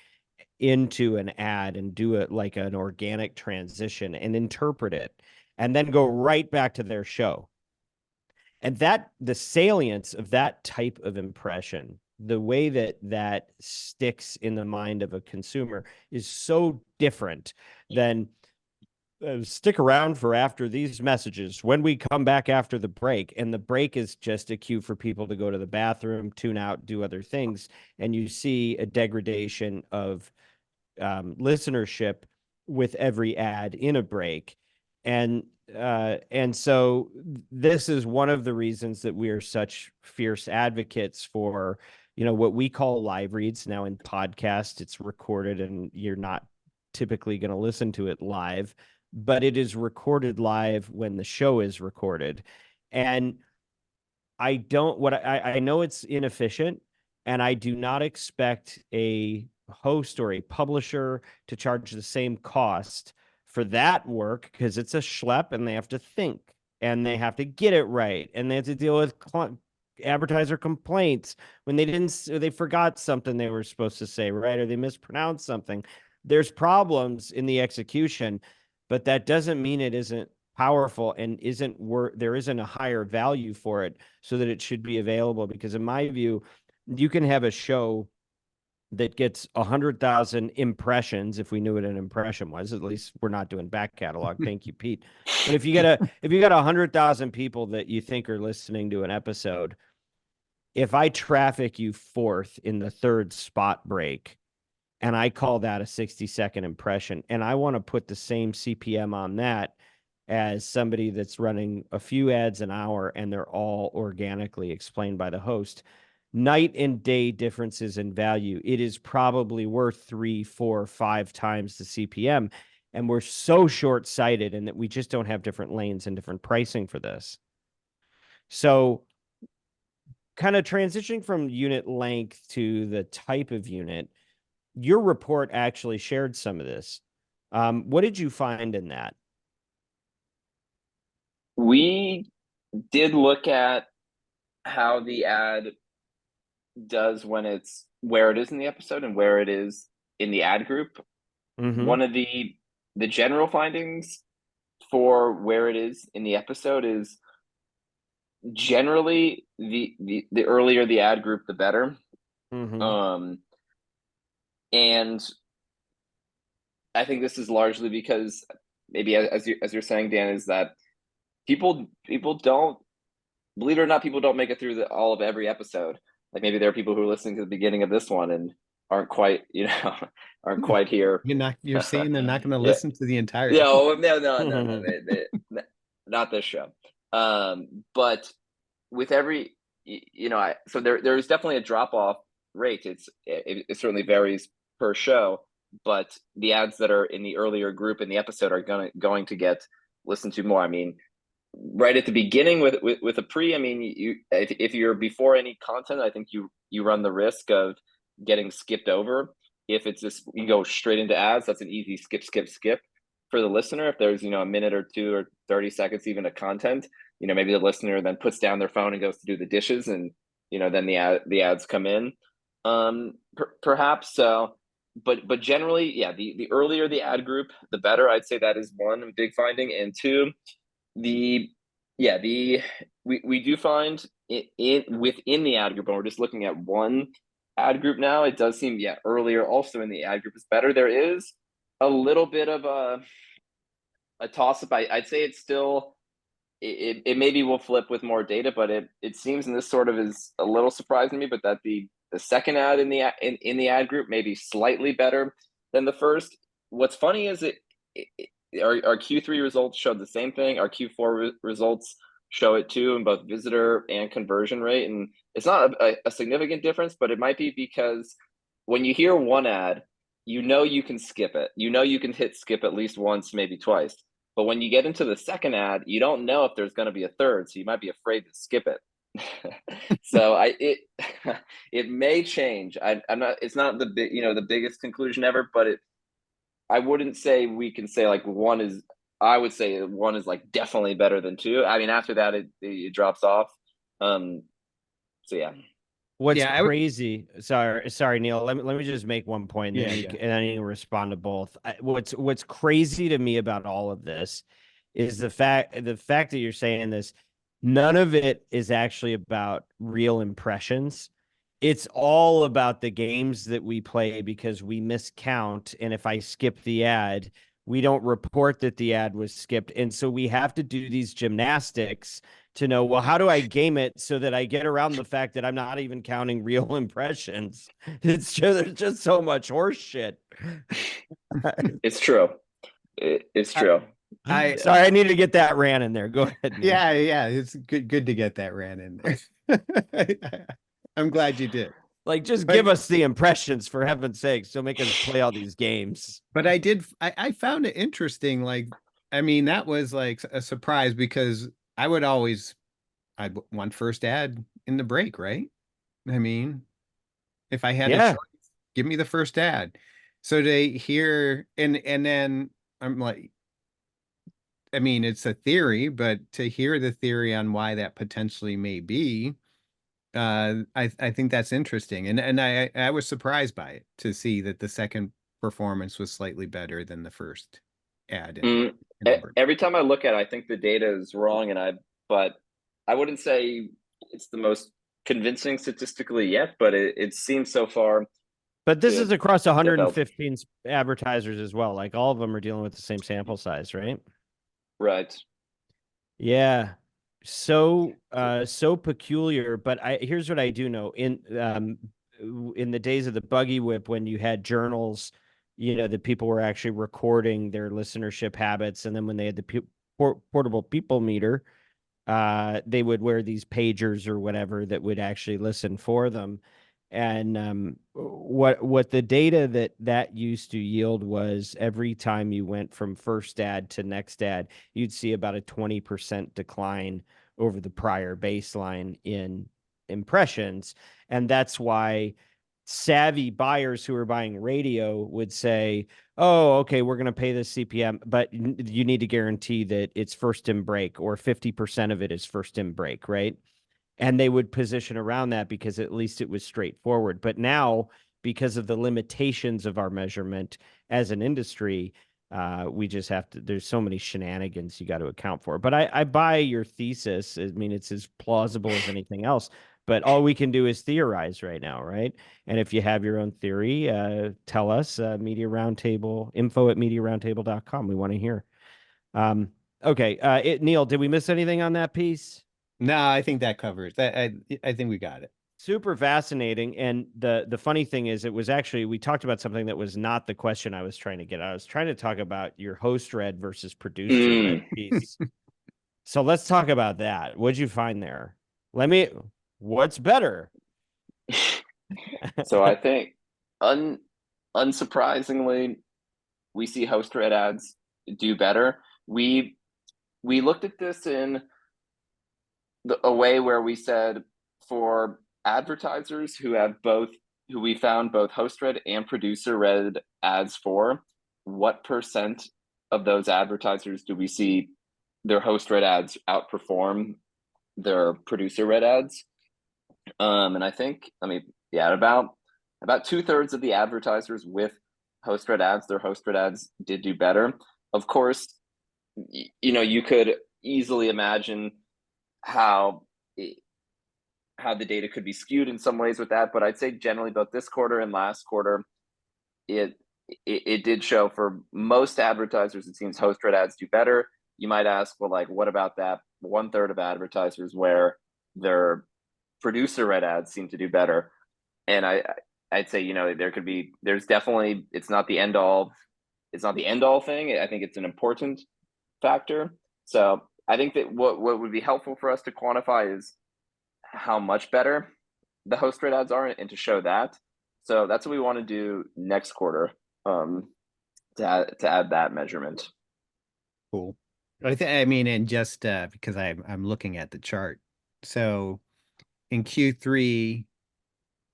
into an ad and do it like an organic transition and interpret it and then go right back to their show. And that the salience of that type of impression, the way that sticks in the mind of a consumer, is so different than stick around for after these messages when we come back after the break. And the break is just a cue for people to go to the bathroom, tune out, do other things. And you see a degradation of listenership with every ad in a break. And so this is one of the reasons that we are such fierce advocates for, you know, what we call live reads. Now in podcast, it's recorded and you're not typically going to listen to it live, but it is recorded live when the show is recorded. And I know it's inefficient, and I do not expect a host or a publisher to charge the same cost for that work, because it's a schlep and they have to think and they have to get it right and they have to deal with advertiser complaints when they forgot something they were supposed to say, right? Or they mispronounced something. There's problems in the execution, but that doesn't mean it isn't powerful and there isn't a higher value for it, so that it should be available. Because in my view, you can have a show that gets 100,000 impressions, if we knew what an impression was. At least we're not doing back catalog. Thank you, Pete. But if you got 100,000 people that you think are listening to an episode, if I traffic you fourth in the third spot break, and I call that a 60-second impression, and I want to put the same CPM on that as somebody that's running a few ads an hour and they're all organically explained by the host, night and day differences in value, it is probably worth 3, 4, 5 times the CPM. And we're so short-sighted in that we just don't have different lanes and different pricing for this. So kind of transitioning from unit length to the type of unit, your report actually shared some of this. What did you find in that? We did look at how the ad does when it's where it is in the episode and where it is in the ad group. One of the general findings for where it is in the episode is generally the earlier the ad group, the better. And I think this is largely because maybe, as you're saying, Dan, is that people don't, believe it or not, people don't make it through all of every episode. Like maybe there are people who are listening to the beginning of this one and aren't quite here. You're saying they're not going to listen to the entire. No, not this show. But with every, so there's definitely a drop off rate. It certainly varies per show, but the ads that are in the earlier group in the episode are going to get listened to more. I mean, right at the beginning with a pre, I mean, if you're before any content, I think you run the risk of getting skipped over. If it's just you go straight into ads, that's an easy skip for the listener. If there's a minute or 2 or 30 seconds even of content, maybe the listener then puts down their phone and goes to do the dishes, and then the ads come in. Perhaps so, but generally, yeah, the earlier the ad group, the better. I'd say that is one big finding, and two, we do find within the ad group, and we're just looking at one ad group now, it does seem earlier also in the ad group is better. There is a little bit of a toss-up. I'd say it's still it maybe will flip with more data, but it seems, and this sort of is a little surprising to me, but that the second ad in the ad group may be slightly better than the first. What's funny is our Q3 results showed the same thing. Our Q4 results show it too, in both visitor and conversion rate. And it's not a significant difference, but it might be because when you hear one ad, you can skip it. You can hit skip at least once, maybe twice. But when you get into the second ad, you don't know if there's going to be a third, so you might be afraid to skip it. So it may change. I'm not. It's not the biggest conclusion ever, but I wouldn't say we can say like one is. I would say one is like definitely better than two. I mean, after that it drops off. So yeah. What's crazy? Sorry, Neal. Let me just make one point, and then you can respond to both. What's crazy to me about all of this is the fact that you're saying this. None of it is actually about real impressions. It's all about the games that we play because we miscount, and if I skip the ad, we don't report that the ad was skipped, and so we have to do these gymnastics to know, well, how do I game it so that I get around the fact that I'm not even counting real impressions? There's just so much horse shit. It's true. It's true. Sorry, I need to get that rant in there. Go ahead. Neal. Yeah. It's good to get that rant in there. I'm glad you did. Like, just give us the impressions, for heaven's sake. Don't make us play all these games. But I found it interesting. Like, I mean, that was like a surprise because I'd want first ad in the break, right? I mean, if I had a Yeah. choice, give me the first ad. So they hear, and then I'm like, I mean, it's a theory, but to hear the theory on why that potentially may be, I think that's interesting, and I was surprised by it to see that the second performance was slightly better than the first ad in the break. Every time I look at it, I think the data is wrong, but I wouldn't say it's the most convincing statistically yet, but it seems so far. But this is across develop. 115 advertisers as well. Like, all of them are dealing with the same sample size, right? Right. Yeah. So peculiar. But here's what I do know. In the days of the buggy whip, when you had journals, that people were actually recording their listenership habits, and then when they had the portable people meter, they would wear these pagers or whatever that would actually listen for them. And what the data that used to yield was, every time you went from first ad to next ad, you'd see about a 20% decline over the prior baseline in impressions. And that's why savvy buyers who are buying radio would say, oh, okay, we're going to pay this CPM, but you need to guarantee that it's first in break, or 50% of it is first in break, right? And they would position around that because at least it was straightforward. But now, because of the limitations of our measurement as an industry, we just have to, there's so many shenanigans you got to account for. But I buy your thesis. I mean, it's as plausible as anything else. But all we can do is theorize right now, right? And if you have your own theory, tell us. Media Roundtable, info@mediaroundtable.com. We want to hear. Okay. Neal, did we miss anything on that piece? No, I think that covers that. I think we got it. Super fascinating. And the funny thing is, it was actually, we talked about something that was not the question I was trying to get. I was trying to talk about your host read versus producer read piece. So let's talk about that. What'd you find there? What's better? So I think unsurprisingly, we see host read ads do better. We looked at this in a way where we said, for advertisers who we found both host read and producer read ads for, what percent of those advertisers do we see their host read ads outperform their producer read ads? And I think, about 2/3 of the advertisers with host read ads, their host read ads did do better. Of course, you could easily imagine how the data could be skewed in some ways with that, but I'd say generally both this quarter and last quarter, it did show for most advertisers, it seems host read ads do better. You might ask, well, like, what about that 1/3 of advertisers where their producer read ads seem to do better? And I'd say, there's definitely, it's not the end all thing. I think it's an important factor. So I think that what would be helpful for us to quantify is how much better the host read ads are, and to show that. So that's what we want to do next quarter, to add that measurement. Cool. I mean, and just because I'm looking at the chart. So in Q3,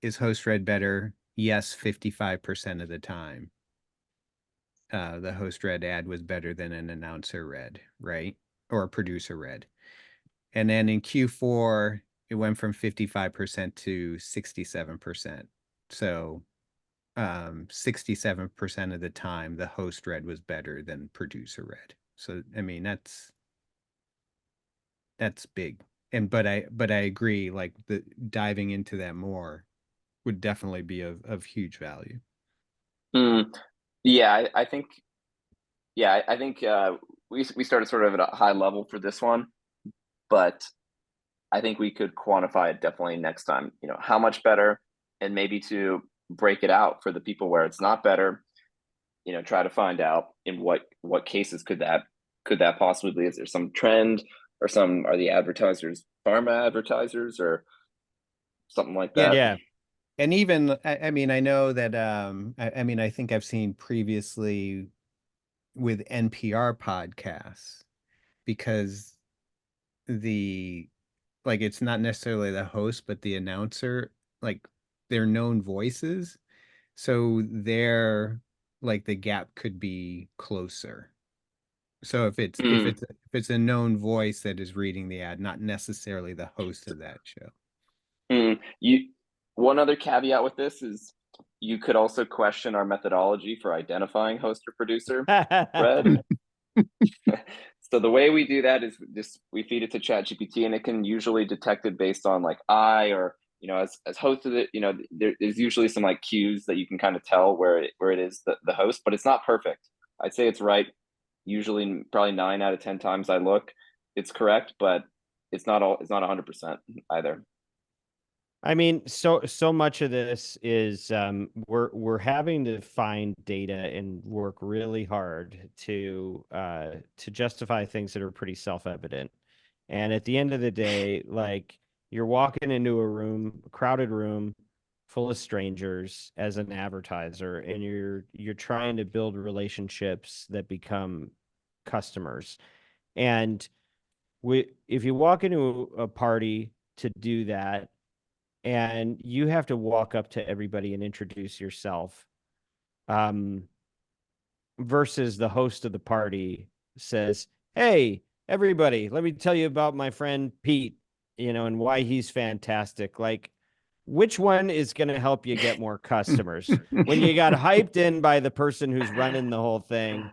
is host read better? Yes, 55% of the time. The host read ad was better than an announcer read, right? Or a producer read. And then in Q4, it went from 55% to 67%. So 67% of the time, the host read was better than producer read. So, I mean, that's big. But I agree, like, the diving into that more would definitely be of huge value. Yeah, I think we started sort of at a high level for this one, but I think we could quantify it definitely next time, how much better, and maybe to break it out for the people where it's not better, try to find out in what cases could that possibly be. Is there some trend, or are the advertisers pharma advertisers or something like that? Yeah. And even, I mean, I know that, I mean, I think I've seen previously with NPR podcasts, because the, like, it's not necessarily the host, but the announcer, like, they're known voices. So they're like, the gap could be closer. So if it's a known voice that is reading the ad, not necessarily the host of that show. One other caveat with this is you could also question our methodology for identifying host or producer, Fred. So the way we do that is just we feed it to ChatGPT, and it can usually detect it based on like or as host of it, there's usually some like cues that you can kind of tell where it is the host, but it's not perfect. I'd say it's right. Usually probably 9 out of 10 times I look, it's correct, but it's not 100% either. I mean, so much of this is we're having to find data and work really hard to justify things that are pretty self-evident. And at the end of the day, like, you're walking into a crowded room full of strangers as an advertiser, and you're trying to build relationships that become customers. And if you walk into a party to do that, and you have to walk up to everybody and introduce yourself, versus the host of the party says, "Hey, everybody, let me tell you about my friend Pete, and why he's fantastic." Like, which one is going to help you get more customers when you got hyped in by the person who's running the whole thing?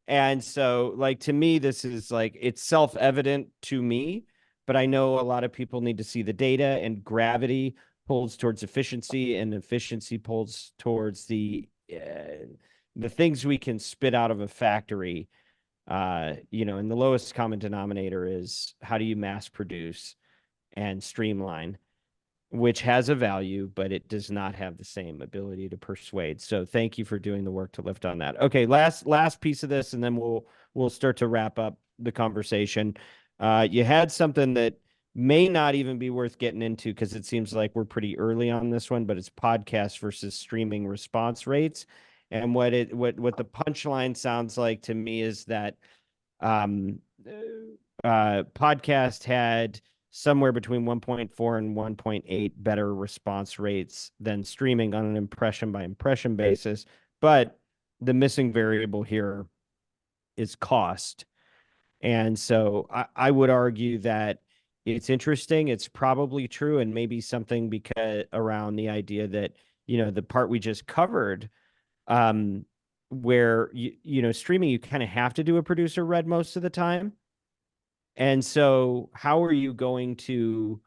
And so, like, to me, this is like, it's self-evident to me, but I know a lot of people need to see the data, and gravity pulls towards efficiency, and efficiency pulls towards the things we can spit out of a factory. And the lowest common denominator is, how do you mass produce and streamline, which has a value, but it does not have the same ability to persuade. So thank you for doing the work to lift on that. Okay, last piece of this, and then we'll start to wrap up the conversation. You had something that may not even be worth getting into, because it seems like we're pretty early on this one, but it's podcast versus streaming response rates. And what the punchline sounds like to me is that podcast had somewhere between 1.4 and 1.8 better response rates than streaming on an impression by impression basis. But the missing variable here is cost. And so I would argue that it's interesting. It's probably true, and maybe something because around the idea that, the part we just covered, where, streaming, you kind of have to do a producer read most of the time. And so how are you going to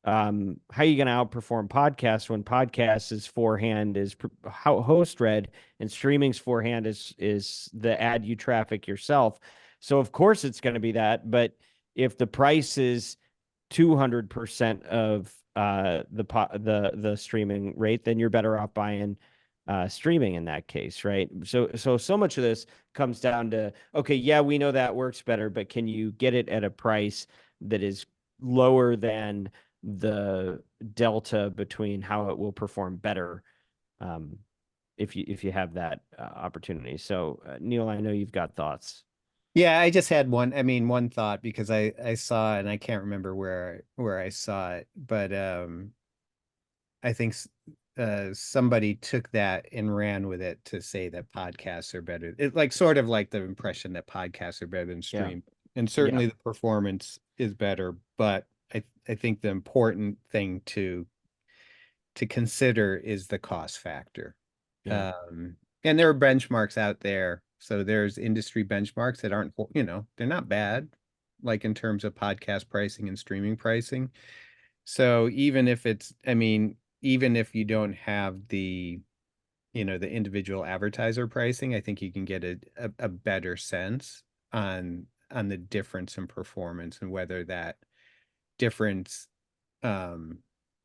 outperform podcasts when podcasts' forehand is host read, and streaming's forehand is the ad you traffic yourself? So of course it's going to be that, but if the price is 200% of the streaming rate, then you're better off buying streaming in that case, right? So much of this comes down to, okay, yeah, we know that works better, but can you get it at a price that is lower than the delta between how it will perform better, if you have that opportunity? So Neal, I know you've got thoughts. Yeah, I just had one thought, because I saw it, and I can't remember where I saw it, but I think somebody took that and ran with it to say that podcasts are better. It, like, sort of like the impression that podcasts are better than stream. And certainly the performance is better, but I think the important thing to consider is the cost factor. Yeah. And there are benchmarks out there. So there's industry benchmarks that aren't, they're not bad, like in terms of podcast pricing and streaming pricing. So even if even if you don't have the individual advertiser pricing, I think you can get a better sense on the difference in performance, and whether that difference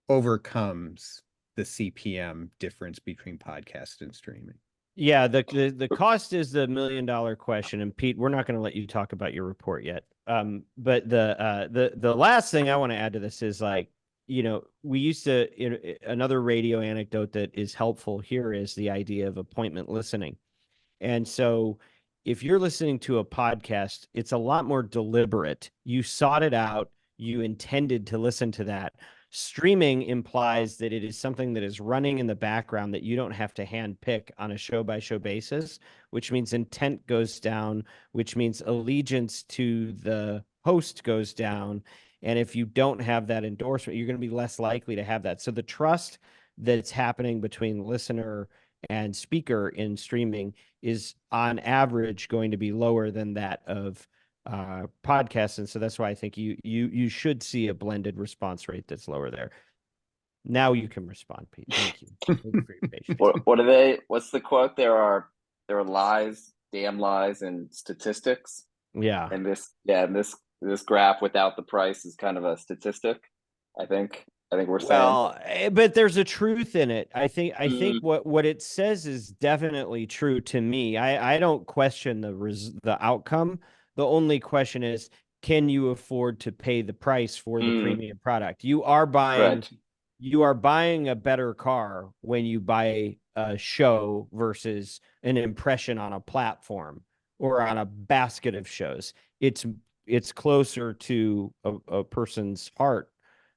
overcomes the CPM difference between podcast and streaming. Yeah, the cost is the $1 million question. And Pete, we're not going to let you talk about your report yet. But the last thing I want to add to this is, like, we used to, another radio anecdote that is helpful here is the idea of appointment listening. And so if you're listening to a podcast, it's a lot more deliberate. You sought it out. You intended to listen to that. Streaming implies that it is something that is running in the background that you don't have to hand pick on a show by show basis, which means intent goes down, which means allegiance to the host goes down. And if you don't have that endorsement, you're going to be less likely to have that. So the trust that's happening between listener and speaker in streaming is on average going to be lower than that of podcasts. And so that's why I think you should see a blended response rate that's lower there. Now you can respond, Pete. Thank you. Thank you for your patience. What are they? What's the quote? There are lies, damn lies, and statistics. Yeah. And this graph without the price is kind of a statistic. I think we're saying. Well, but there's a truth in it. I think what it says is definitely true to me. I don't question the outcome. The only question is, can you afford to pay the price for the premium product? You are buying a better car when you buy a show versus an impression on a platform or on a basket of shows. It's closer to a person's heart,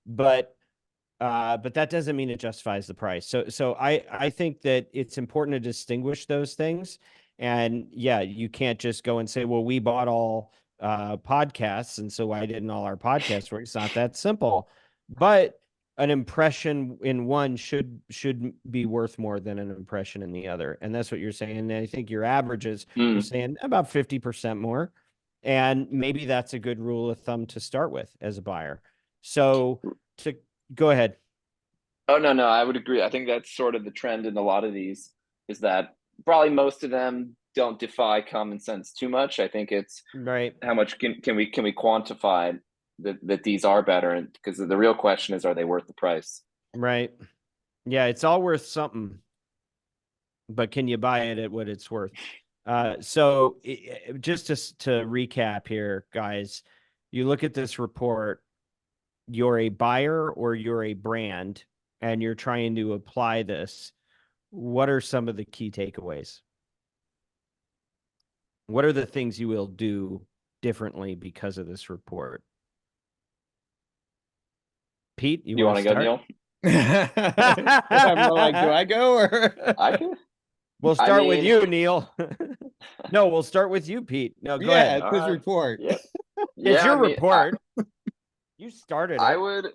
but that doesn't mean it justifies the price. So I think that it's important to distinguish those things. And yeah, you can't just go and say, well, we bought all podcasts, and so why didn't all our podcasts work? It's not that simple. But an impression in one should be worth more than an impression in the other. And that's what you're saying. And I think your averages are saying about 50% more. And maybe that's a good rule of thumb to start with as a buyer. So to go ahead. Oh, no, I would agree. I think that's sort of the trend in a lot of these, is that probably most of them don't defy common sense too much. I think it's right. How much can we quantify that these are better? And because the real question is, are they worth the price? Right. Yeah, it's all worth something, but can you buy it at what it's worth? So just to recap here, guys, you look at this report, you're a buyer or you're a brand, and you're trying to apply this. What are some of the key takeaways? What are the things you will do differently because of this report? Pete, you want to go, Neal? I'm like, do I go or I can? We'll start with you, Neal. No, we'll start with you, Pete. No, go ahead. It's his report. Yeah. It's your report. You started it. I would,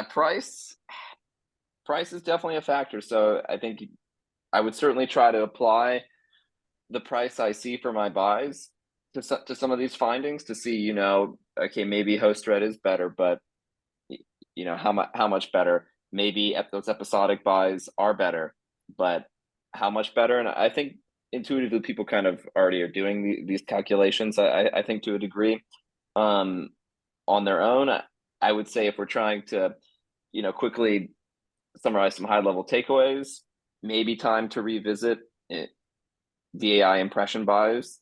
price is definitely a factor. So I think I would certainly try to apply the price I see for my buys to some of these findings to see, okay, maybe HostRed is better, but how much better? Maybe those episodic buys are better, but how much better? And I think intuitively people kind of already are doing these calculations. I think to a degree, on their own. I would say if we're trying to, quickly summarize some high level takeaways, maybe time to revisit DAI impression buys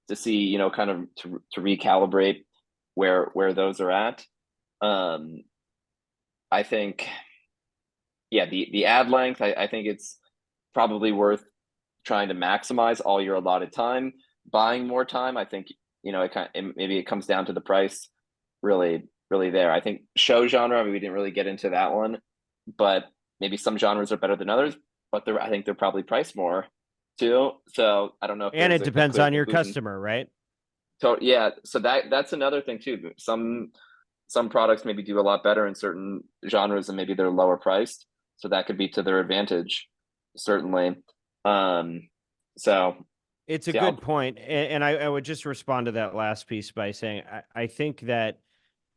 to see, kind of to recalibrate where those are at. I think, the ad length, I think it's probably worth trying to maximize all your allotted time. Buying more time, I think, maybe it comes down to the price really there. I think show genre, we didn't really get into that one, but maybe some genres are better than others, but I think they're probably priced more too. So I don't know. And it depends on your customer, right? So yeah, so that's another thing too. Some products maybe do a lot better in certain genres and maybe they're lower priced. So that could be to their advantage, certainly. So it's a good point. And I would just respond to that last piece by saying, I think that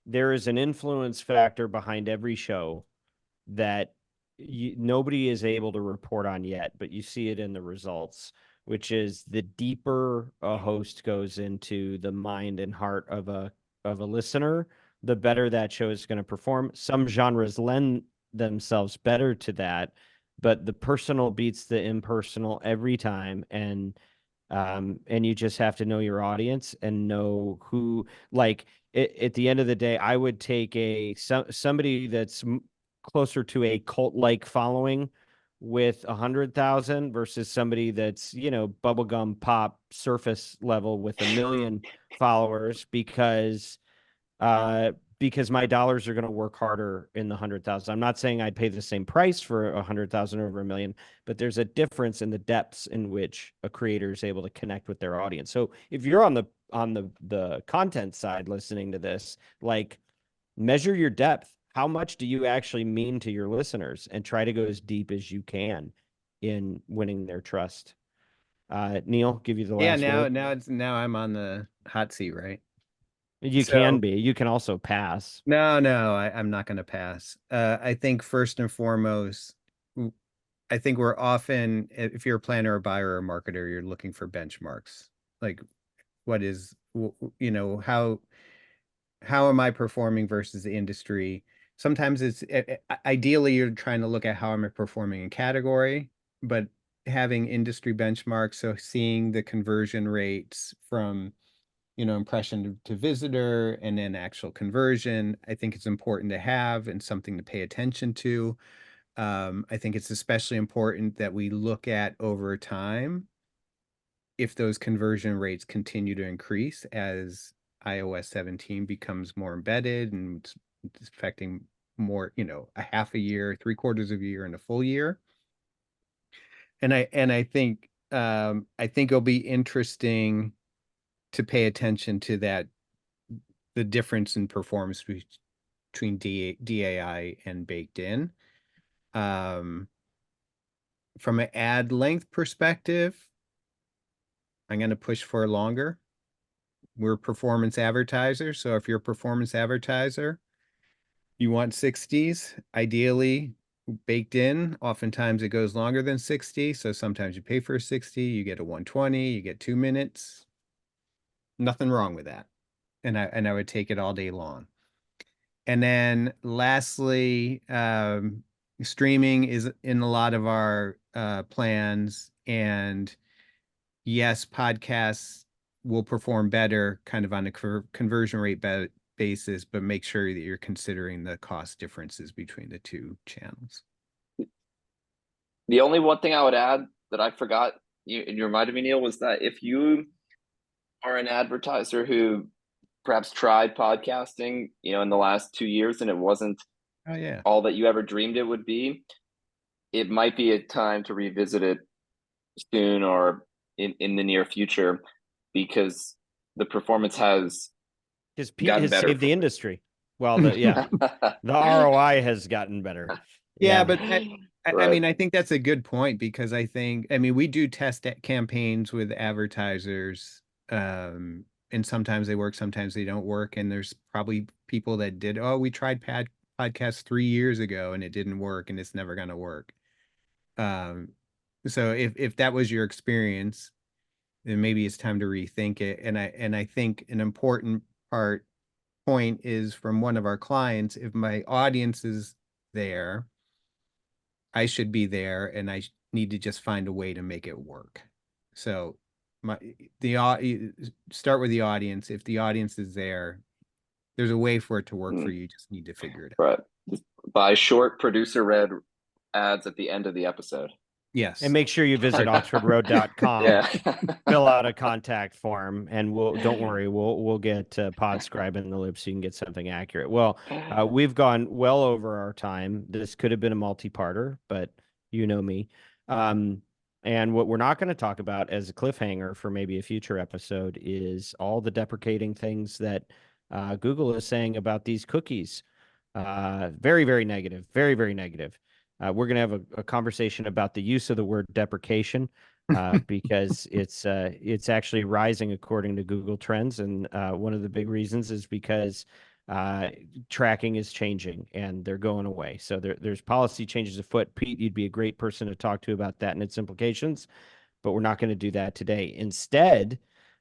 there is an influence factor behind every show that nobody is able to report on yet, but you see it in the results, which is the deeper a host goes into the mind and heart of a listener, the better that show is going to perform. Some genres lend themselves better to that, but the personal beats the impersonal every time. And And you just have to know your audience and know who, like, at the end of the day, I would take somebody that's closer to a cult-like following with 100,000 versus somebody that's, bubblegum pop surface level with 1 million followers, because my dollars are going to work harder in the 100,000. I'm not saying I'd pay the same price for 100,000 over 1 million, but there's a difference in the depths in which a creator is able to connect with their audience. So if you're on the content side listening to this, like, measure your depth. How much do you actually mean to your listeners, and try to go as deep as you can in winning their trust. Neal, give you the last word. Now I'm on the hot seat, right? You can be. You can also pass. No, I'm not going to pass. I think first and foremost, I think we're often, if you're a planner, a buyer, or a marketer, you're looking for benchmarks. Like, what is, how am I performing versus the industry? Sometimes it's ideally you're trying to look at how am I performing in category, but having industry benchmarks, so seeing the conversion rates from impression to visitor and then actual conversion, I think it's important to have and something to pay attention to. I think it's especially important that we look at over time if those conversion rates continue to increase as iOS 17 becomes more embedded and it's affecting more, a half a year, 3/4 of a year, and a full year. And I think it'll be interesting to pay attention to that, the difference in performance between DAI and baked in. From an ad length perspective, I'm going to push for longer. We're performance advertisers. So if you're a performance advertiser, you want 60s, ideally baked in. Oftentimes it goes longer than 60. So sometimes you pay for a 60, you get a 120, you get 2 minutes. Nothing wrong with that. And I would take it all day long. And then lastly, streaming is in a lot of our plans. And yes, podcasts will perform better kind of on a conversion rate basis, but make sure that you're considering the cost differences between the two channels. The only one thing I would add that I forgot, you reminded me, Neal, was that if you are an advertiser who perhaps tried podcasting, in the last 2 years and it wasn't all that you ever dreamed it would be, it might be a time to revisit it soon or in the near future, because the performance has Pete has saved the industry. Well, the ROI has gotten better. Yeah, but I mean, I think that's a good point, because we do test campaigns with advertisers, and sometimes they work, sometimes they don't work. And there's probably people that we tried podcasts 3 years ago and it didn't work and it's never going to work. So if that was your experience, then maybe it's time to rethink it. And I think an important point is from one of our clients: if my audience is there, I should be there, and I need to just find a way to make it work. So start with the audience. If the audience is there, there's a way for it to work for you. You just need to figure it out. Right. Just buy short producer-read ads at the end of the episode. Yes. And make sure you visit oxfordroad.com. Yeah. Fill out a contact form, and don't worry, we'll get Podscribe in the loop so you can get something accurate. Well, we've gone well over our time. This could have been a multi-parter, but you know me. And what we're not going to talk about as a cliffhanger for maybe a future episode is all the deprecating things that Google is saying about these cookies. Very, very negative. Very, very negative. We're going to have a conversation about the use of the word deprecation, because it's actually rising according to Google Trends. And one of the big reasons is because tracking is changing and they're going away. So there's policy changes afoot. Pete, you'd be a great person to talk to about that and its implications, but we're not going to do that today. Instead,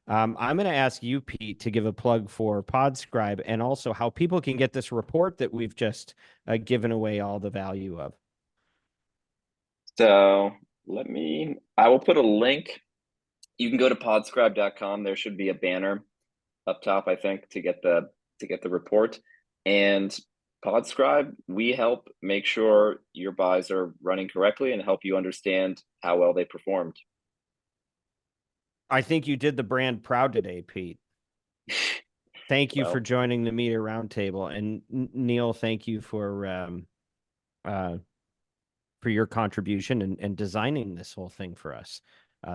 I'm going to ask you, Pete, to give a plug for Podscribe and also how people can get this report that we've just given away all the value of. So I will put a link You can go to podscribe.com. There should be a banner up top, I think, to get the report. And Podscribe, we help make sure your buys are running correctly and help you understand how well they performed. I think you did the brand proud today, Pete. Thank you for joining the Media Roundtable, and Neal, thank you for your contribution and designing this whole thing for us.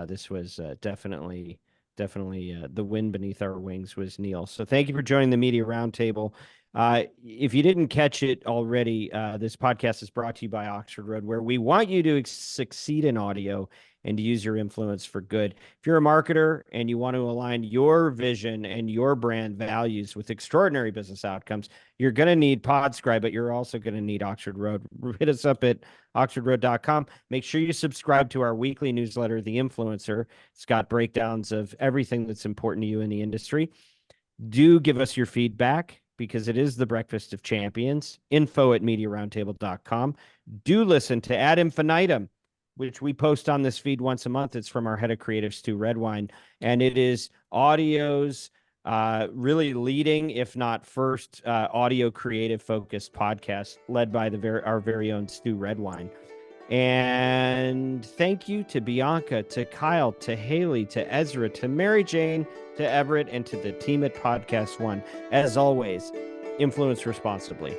This was definitely the wind beneath our wings was Neal. So thank you for joining the Media Roundtable. If you didn't catch it already, this podcast is brought to you by Oxford Road, where we want you to succeed in audio and to use your influence for good. If you're a marketer and you want to align your vision and your brand values with extraordinary business outcomes, you're going to need Podscribe, but you're also going to need Oxford Road. Hit us up at oxfordroad.com. Make sure you subscribe to our weekly newsletter, The Influencer. It's got breakdowns of everything that's important to you in the industry. Do give us your feedback, because it is the breakfast of champions. info@mediaroundtable.com. Do listen to Ad Infinitum, which we post on this feed once a month. It's from our head of creative, Stu Redwine, and it is audio's really leading, if not first, audio creative focused podcast led by our very own Stu Redwine. And thank you to Bianca, to Kyle, to Haley, to Ezra, to Mary Jane, to Everett, and to the team at Podcast One. As always, influence responsibly.